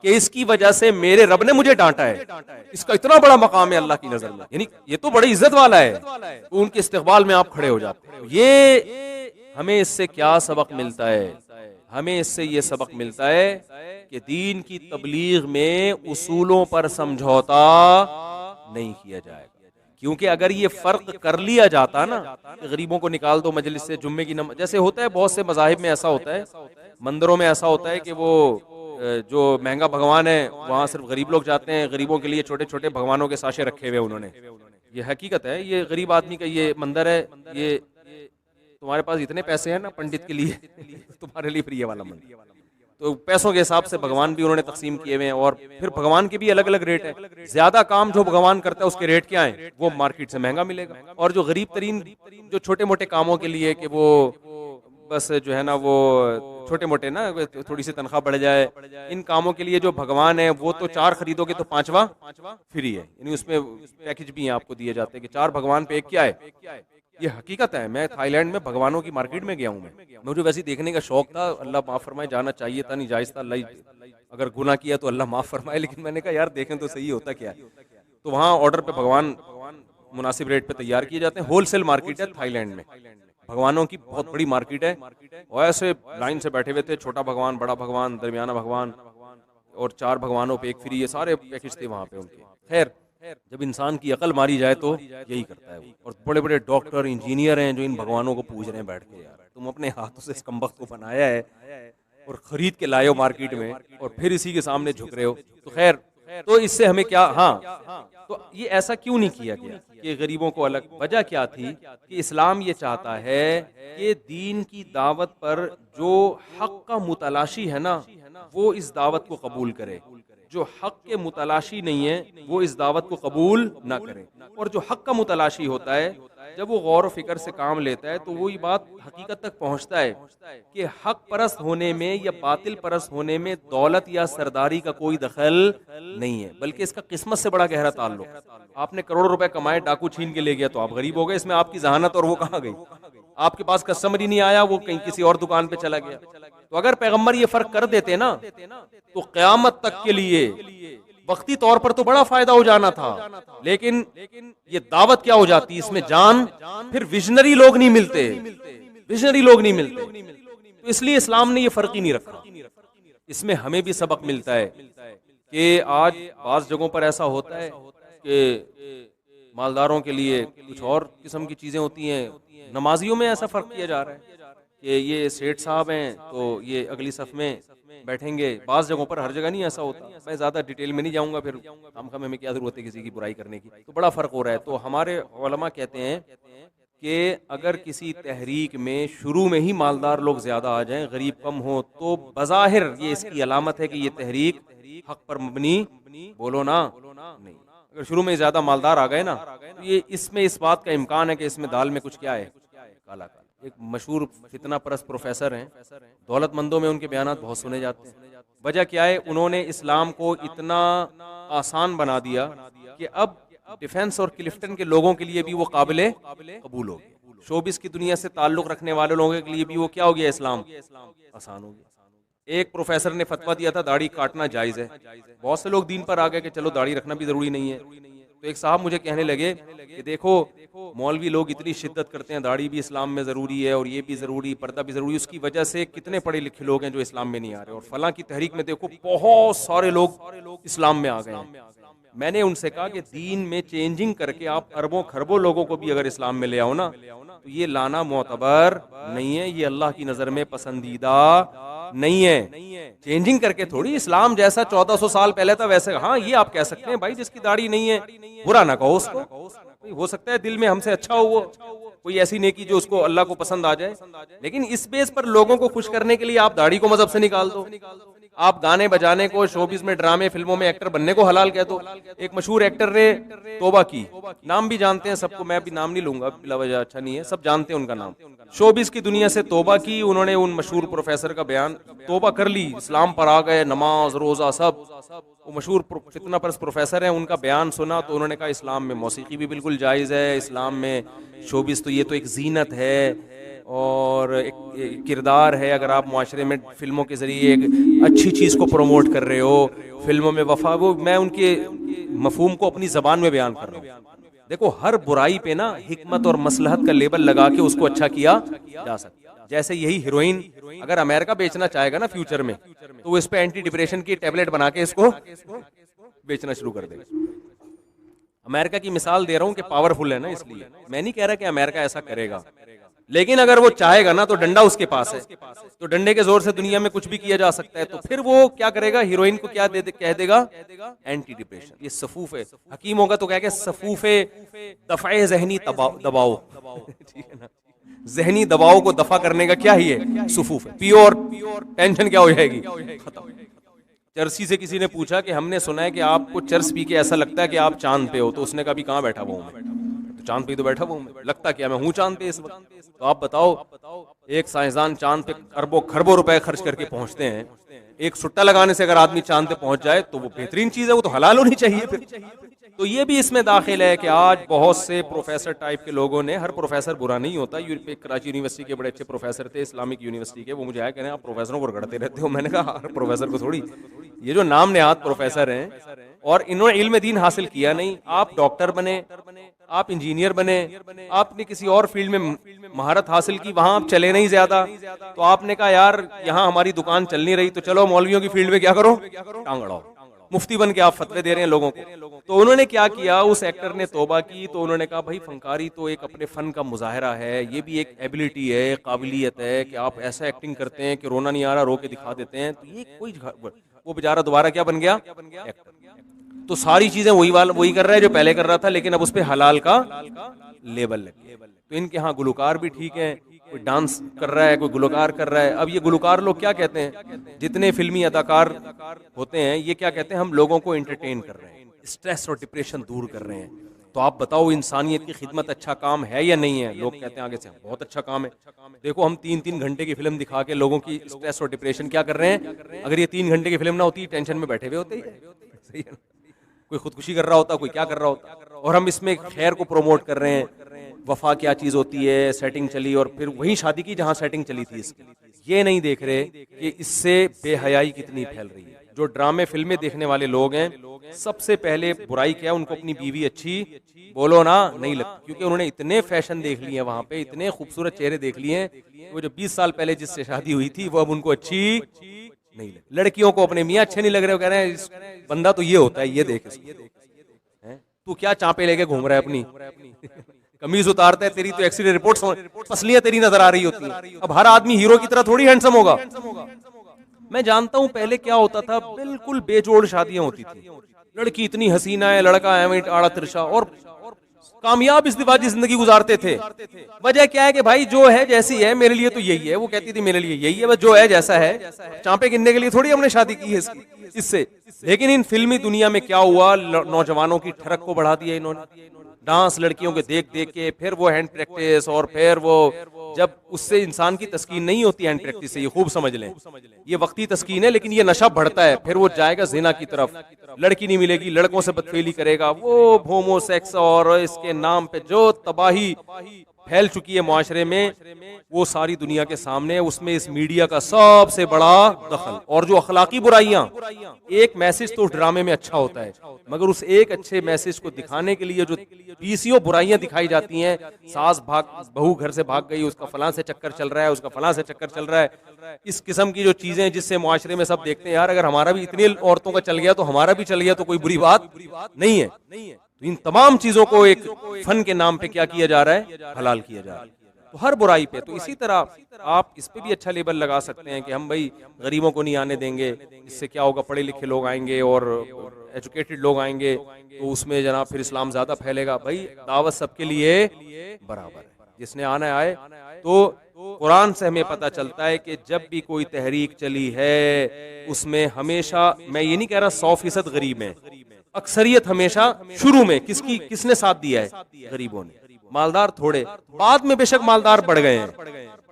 कि इसकी वजह से मेरे रब ने मुझे डांटा है, इसका इतना बड़ा मकाम है अल्लाह की नजर में, यानी ये तो बड़ी इज्जत वाला है। तो उनके इस्तिकबाल में आप खड़े हो जाते हैं। ये हमें इससे क्या सबक मिलता है? हमें इससे ये सबक मिलता है कि दीन की तबलीग में उसूलों पर समझौता नहीं किया जाएगा। क्योंकि अगर ये फर्क कर लिया जाता ना कि गरीबों को निकाल दो मजलिस से, जुम्मे की नमाज, जैसे होता है बहुत से मजाहिब में ऐसा होता है, मंदिरों में ऐसा होता है कि वो जो महंगा भगवान है वहां सिर्फ गरीब लोग जाते हैं, गरीबों के लिए छोटे छोटे भगवानों के साशे रखे हुए उन्होंने। ये हकीकत है, ये गरीब आदमी का ये मंदिर है, ये तुम्हारे पास इतने पैसे हैं ना पंडित के लिए तुम्हारे लिए फिर ये वाला मंदिर। तो पैसों के हिसाब से भगवान भी उन्होंने तकसीम किए हुए हैं, और फिर भगवान के भी अलग अलग रेट है। ज्यादा काम जो भगवान करता है उसके रेट क्या है, वो मार्केट से महंगा मिलेगा। और जो गरीब तरीन जो छोटे मोटे कामों के लिए कि वो बस जो है ना वो छोटे मोटे ना थोड़ी सी तनख्वाह बढ़ जाए, इन कामों के लिए जो भगवान है वो तो 4 खरीदोगे तो 5वां फ्री है, यानी उसमें पैकेज भी आपको दिए जाते हैं कि 4 भगवान पे 1 क्या है। ये हकीकत है। मैं थाईलैंड में भगवानों की मार्केट में गया हूँ। मुझे वैसे देखने का शौक था, अल्लाह माफ फरमाए, जाना चाहिए था, नहीं जायज था, अल्लाह अगर गुनाह किया तो अल्लाह माफ फरमाए, लेकिन मैंने कहा यार देखें तो सही होता क्या है। तो वहाँ ऑर्डर पे भगवान मुनासिब रेट पे तैयार किए जाते हैं। होलसेल मार्केट है थाईलैंड में, भगवानों की बहुत बड़ी मार्केट है। और ऐसे लाइन से बैठे हुए थे, छोटा भगवान, बड़ा भगवान, दरमियाना भगवान, और 4 भगवानों पे 1 फ्री, ये सारे पैकेज थे वहाँ पे उनके। खैर, जब इंसान की अकल मारी जाए तो यही करता है वो। और बड़े बड़े डॉक्टर इंजीनियर हैं जो इन भगवानों को पूज रहे हैं बैठ के, यार तुम अपने हाथों से इस कमबख्त को बनाया है और खरीद के लाए हो मार्केट में, और फिर इसी के सामने झुक रहे हो। तो खैर, तो इससे हमें क्या, हाँ, तो ये ऐसा क्यों नहीं किया गया कि गरीबों को अलग? वजह क्या थी कि इस्लाम ये चाहता है कि दीन की दावत पर जो हक का मुतलाशी है ना, वो इस दावत को कबूल करे। जो हक के मुतलाशी नहीं है वो इस दावत को कबूल ना करे। और जो हक का मुतलाशी होता है, जब वो गौर व फिक्र से काम लेता है तो वो ये बात हकीकत तक पहुंचता है कि हक परस्त होने में या बातिल परस्त होने में दौलत या सरदारी का कोई दखल नहीं है, बल्कि इसका किस्मत से बड़ा गहरा ताल्लुक है। आपने करोड़ों रुपए कमाए, डाकू छीन के ले गया तो आप गरीब हो गए, इसमें आपकी जहानत और वो कहाँ गई? आपके पास कस्टमर ही नहीं आया, वो कहीं किसी और दुकान पे चला गया। तो अगर पैगंबर ये फर्क कर देते ना तो क़यामत तक के लिए वक्ती तौर पर तो बड़ा फायदा हो जाना था, लेकिन ये दावत क्या हो जाती, इसमें जान, फिर विजनरी लोग नहीं मिलते, विजनरी लोग नहीं मिलते। तो इसलिए इस्लाम ने ये फर्क ही नहीं रखा। इसमें हमें भी सबक मिलता है कि आज बाज़ जगहों पर ऐसा होता है कि मालदारों के लिए कुछ और किस्म की चीजें होती हैं। नमाजियों में ऐसा फर्क किया जा रहा है कि ये सेठ साहब हैं तो ये अगली सफ में बैठेंगे। बाज़ जगहों पर, हर जगह नहीं ऐसा होता। मैं ज्यादा डिटेल में नहीं जाऊंगा, फिर हम हमें क्या जरूरत है किसी की बुराई करने की। तो बड़ा फर्क हो रहा है। तो हमारे उलमा कहते हैं कि अगर किसी तहरीक में शुरू में ही मालदार लोग ज्यादा आ जाएं, गरीब कम हो, तो बज़ाहिर ये इसकी अलामत है कि ये तहरीक हक पर मबनी, बोलो ना, नहीं। अगर शुरू में ज्यादा मालदार आ गए ना तो ये इसमें इस बात का इम्कान है कि इसमें दाल में कुछ क्या है, काला काला। एक मशहूर फितना परस्त प्रोफेसर हैं, दौलतमंदों में उनके बयान बहुत सुने जाते हैं। वजह क्या है, उन्होंने इस्लाम को इतना आसान बना दिया कि अब डिफेंस और क्लिफ्टन के लोगों के लिए भी वो काबिले कबूल हो गया। शोबिस की दुनिया से ताल्लुक रखने वाले लोगों के लिए भी वो क्या हो गया, इस्लाम आसान हो गया। एक प्रोफेसर ने फतवा दिया था दाढ़ी काटना जायज है। बहुत से लोग दीन पर आ गए कि चलो दाढ़ी रखना भी जरूरी नहीं है। तो एक साहब मुझे कहने लगे कि देखो मौलवी लोग इतनी शिद्दत करते हैं, दाढ़ी भी इस्लाम में जरूरी है और ये भी जरूरी, पर्दा भी जरूरी, उसकी वजह से कितने पढ़े लिखे लोग हैं जो इस्लाम में नहीं आ रहे, और फलां की तहरीक में देखो बहुत सारे लोग इस्लाम में आ गए हैं। मैंने उनसे कहा कि दीन में चेंजिंग करके आप अरबों खरबों लोगों को भी अगर इस्लाम में ले आओ ना तो ये लाना मोतबर नहीं है, ये अल्लाह की नजर में पसंदीदा नहीं है। चेंजिंग करके थोड़ी, इस्लाम जैसा 1400 साल पहले था वैसे, हाँ ये आप कह सकते हैं भाई जिसकी दाढ़ी नहीं है बुरा ना कहो उसको, हो सकता है दिल में हमसे अच्छा हो वो कोई ऐसी नेकी जो उसको अल्लाह को पसंद आ जाए, लेकिन इस बेस पर लोगों को खुश करने के लिए आप दाढ़ी को मजहब से निकाल दो, आप गाने बजाने को, शोबिस में, ड्रामे फिल्मों में एक्टर बनने को हलाल कह दो। एक मशहूर एक्टर ने तौबा की, नाम भी जानते हैं सबको, मैं भी नाम नहीं लूंगा बिला वजह, अच्छा नहीं है, सब जानते हैं उनका नाम। शोबिस की दुनिया से तौबा की उन्होंने, उन मशहूर प्रोफेसर का बयान, तौबा कर ली, इस्लाम पर आ गए, नमाज रोजा सब। वो मशहूर फितना परस्त प्रोफेसर है, उनका बयान सुना तो उन्होंने कहा इस्लाम में मौसीकी भी बिल्कुल जायज़ है, इस्लाम में शोबिस तो ये तो एक जीनत है और एक किरदार है। अगर आप मुआशरे में फिल्मों के जरिए एक अच्छी चीज़ को प्रमोट कर रहे हो, फिल्मों में वफा, वो मैं उनके मफहूम को अपनी जबान में बयान कर रहा हूँ। देखो हर बुराई पे ना हिकमत और मसलहत का लेबल लगा के उसको अच्छा किया जा सकता है। जैसे यही हीरोइन अगर अमेरिका बेचना चाहेगा ना फ्यूचर में, तो वो इस पे एंटी डिप्रेशन की टेबलेट बना के इसको बेचना शुरू कर देगा। अमेरिका की मिसाल दे रहा हूं कि पावरफुल है ना, इसलिए मैं नहीं कह रहा कि अमेरिका ऐसा करेगा, लेकिन अगर वो चाहेगा ना तो डंडा उसके पास है, तो डंडे के जोर से दुनिया में कुछ भी किया जा सकता है। तो फिर वो क्या करेगा, हीरोइन को क्या कह देगा, एंटी डिप्रेशन। ये सफूफ है, हकीम होगा तो कहेगा सफूफे दफाए जहनी दबाओ ठीक है ना, जहनी दबाव को दफा करने का क्या ही है, सफूफ है। प्योर टेंशन क्या हो जाएगी, खत्म। चरसी से किसी ने पूछा कि हमने सुना है कि आपको चरस पी के ऐसा लगता है कि आप चांद पे हो, तो उसने कहा भी कहाँ बैठा हुआ हूं मैं, तो चांद पे तो बैठा हुआ हूं, लगता क्या मैं हूं चांद पे इस वक्त। तो आप बताओ, एक साइंसदान चांद पे अरबों खरबों रुपए खर्च करके पहुंचते हैं, एक सुट्टा लगाने से अगर आदमी चांद पे पहुंच जाए तो वो बेहतरीन चीज है, वो तो हलाल होनी चाहिए फिर। तो ये भी इसमें दाखिल है कि आज बहुत से प्रोफेसर टाइप के लोगों ने, हर प्रोफेसर बुरा नहीं होता, कराची यूनिवर्सिटी के बड़े अच्छे प्रोफेसर थे, इस्लामिक यूनिवर्सिटी के, वो मुझे आया कहने आप प्रोफेसरों को रगड़ते रहते हो। मैंने कहा हर प्रोफेसर को थोड़ी, ये जो नाम नेहात प्रोफेसर हैं और इन्होंने इल्म दीन हासिल किया नहीं, आप डॉक्टर बने, आप इंजीनियर बने, आपने किसी और फील्ड में महारत हासिल की, वहां आप चले नहीं ज्यादा, तो आपने कहा यार यहाँ हमारी दुकान चल नहीं रही, तो चलो मौलवियों की फील्ड में क्या करो, टांग अड़ाओ, मुफ्ती बन के आप फतवे दे रहे हैं लोगों को। तो उन्होंने क्या किया, उस एक्टर ने तौबा की, तो उन्होंने कहा भाई फनकारी तो एक अपने फन का मुजाहरा है, ये भी एक एबिलिटी है, काबिलियत है कि आप ऐसा एक्टिंग करते हैं कि रोना नहीं आ रहा, रो के दिखा देते हैं। तो ये कोई, वो बेचारा दोबारा क्या बन गया, एक्टर। तो सारी चीजें वही कर रहा है जो पहले कर रहा था, लेकिन अब उस पे हलाल का लेबल लग गया। तो इनके यहाँ गुलकार भी ठीक है, कोई डांस कर रहा है, कोई गुलकार कर रहा है। अब ये गुलकार लोग क्या कहते हैं, जितने फिल्मी अदाकार होते हैं ये क्या कहते हैं, हम लोगों को एंटरटेन कर रहे हैं, स्ट्रेस और डिप्रेशन दूर कर रहे हैं। तो आप बताओ इंसानियत की खिदमत अच्छा काम है या नहीं है? लोग कहते हैं आगे से बहुत अच्छा काम है। देखो हम 3-3 घंटे की फिल्म दिखा के लोगों की स्ट्रेस और डिप्रेशन क्या कर रहे हैं। अगर ये 3 घंटे की फिल्म ना होती, टेंशन में बैठे हुए होते ही, सही है ना? कोई खुदकुशी कर रहा होता, कोई क्या कर रहा होता, और हम इसमें खैर को प्रमोट कर रहे हैं। वफा क्या चीज होती है, सेटिंग चली और फिर वही शादी की जहां सेटिंग चली थी इसकी। ये नहीं देख रहे कि इससे बेहयाई कितनी फैल रही है। जो ड्रामे फिल्में देखने वाले लोग हैं, सबसे पहले बुराई क्या है, उनको अपनी बीवी अच्छी बोलो ना नहीं लगती, क्योंकि उन्होंने इतने फैशन देख लिए वहां पे, इतने खूबसूरत चेहरे देख लिए हैं। वो जो 20 साल पहले जिससे शादी हुई थी वो अब उनको अच्छी नहीं लगी। लड़कियों को अपने मियाँ अच्छे नहीं लग रहे, वो कह रहे हैं इस बंदा तो ये होता है, ये देख तू क्या चापे लेके घूम रहा है अपनी कमीज उतारता है, तेरी तो एक्सीडेंट रिपोर्ट पसलियां तेरी नजर आ रही होती हैं। अब हर आदमी हीरो की तरह थोड़ी हैंडसम होगा। मैं जानता हूं पहले क्या होता था, बिल्कुल बेजोड़ शादियां होती थी, लड़की इतनी हसीना है, लड़का है आड़ा तिरछा, और कामयाब इज़्दिवाजी जिंदगी गुजारते थे। वजह क्या है कि भाई जो है जैसी है, मेरे लिए तो यही है, वो कहती थी मेरे लिए यही है, बस जो है जैसा है। चांपे गिनने के लिए थोड़ी हमने शादी की है इससे। लेकिन इन फिल्मी दुनिया में क्या हुआ, नौजवानों की ठरक को बढ़ा दिया इन्होंने। डांस लड़कियों के देख देख के, फिर वो हैंड प्रैक्टिस, और फिर वो जब उससे इंसान की तस्कीन नहीं होती हैंड प्रैक्टिस से, ये खूब समझ लें, ये वक्ती तस्कीन है, लेकिन ये नशा बढ़ता है, फिर वो जाएगा जिना की तरफ, लड़की नहीं मिलेगी, लड़कों से बदफेली करेगा, वो होमोसेक्स और इसके नाम पे जो तबाही फैल चुकी है माशरे में, वो सारी दुनिया के सामने। उसमें इस मीडिया का सबसे बड़ा दखल, और जो अखलाकी बुराइयां, एक मैसेज तो उस ड्रामे में अच्छा होता है, मगर उस एक अच्छे मैसेज को दिखाने के लिए जो 20 बुराइयां दिखाई जाती हैं, सास बहू घर से भाग गई, उसका फलां से चक्कर चल रहा है, उसका फलां से चक्कर चल रहा है, इस किस्म की जो चीजें जिससे माशरे में सब देखते हैं यार अगर हमारा भी इतनी औरतों का चल गया तो हमारा भी चल गया तो कोई बुरी बात नहीं है। तो इन तमाम चीजों को एक फन के नाम पे क्या किया जा रहा है, हलाल किया जा रहा है। तो हर बुराई पे, तो इसी तरह आप इस पे भी अच्छा लेबल लगा सकते हैं कि हम भाई गरीबों को नहीं आने देंगे, इससे क्या होगा, पढ़े लिखे लोग आएंगे और एजुकेटेड लोग आएंगे, तो उसमें जनाब फिर इस्लाम ज्यादा फैलेगा। भाई दावत सबके लिए बराबर है, जिसने आना आए। तो कुरान से हमें पता चलता है कि जब भी कोई तहरीक चली है उसमें हमेशा, मैं ये नहीं कह रहा 100% गरीब है, अक्सरियत हमेशा शुरू में किसने साथ दिया है, गरीबों ने। मालदार थोड़े, बाद में बेशक मालदार बढ़ गए हैं,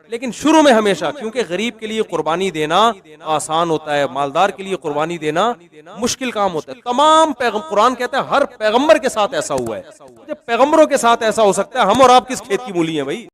लेकिन शुरू में हमेशा, क्योंकि गरीब के लिए कुर्बानी देना आसान होता है, मालदार के लिए कुर्बानी देना मुश्किल काम होता है। तमाम कुरान कहता है हर पैगंबर के साथ ऐसा हुआ है। जब पैगंबरों के साथ ऐसा हो सकता है, हम और आप किस खेत की मूली हैं भाई।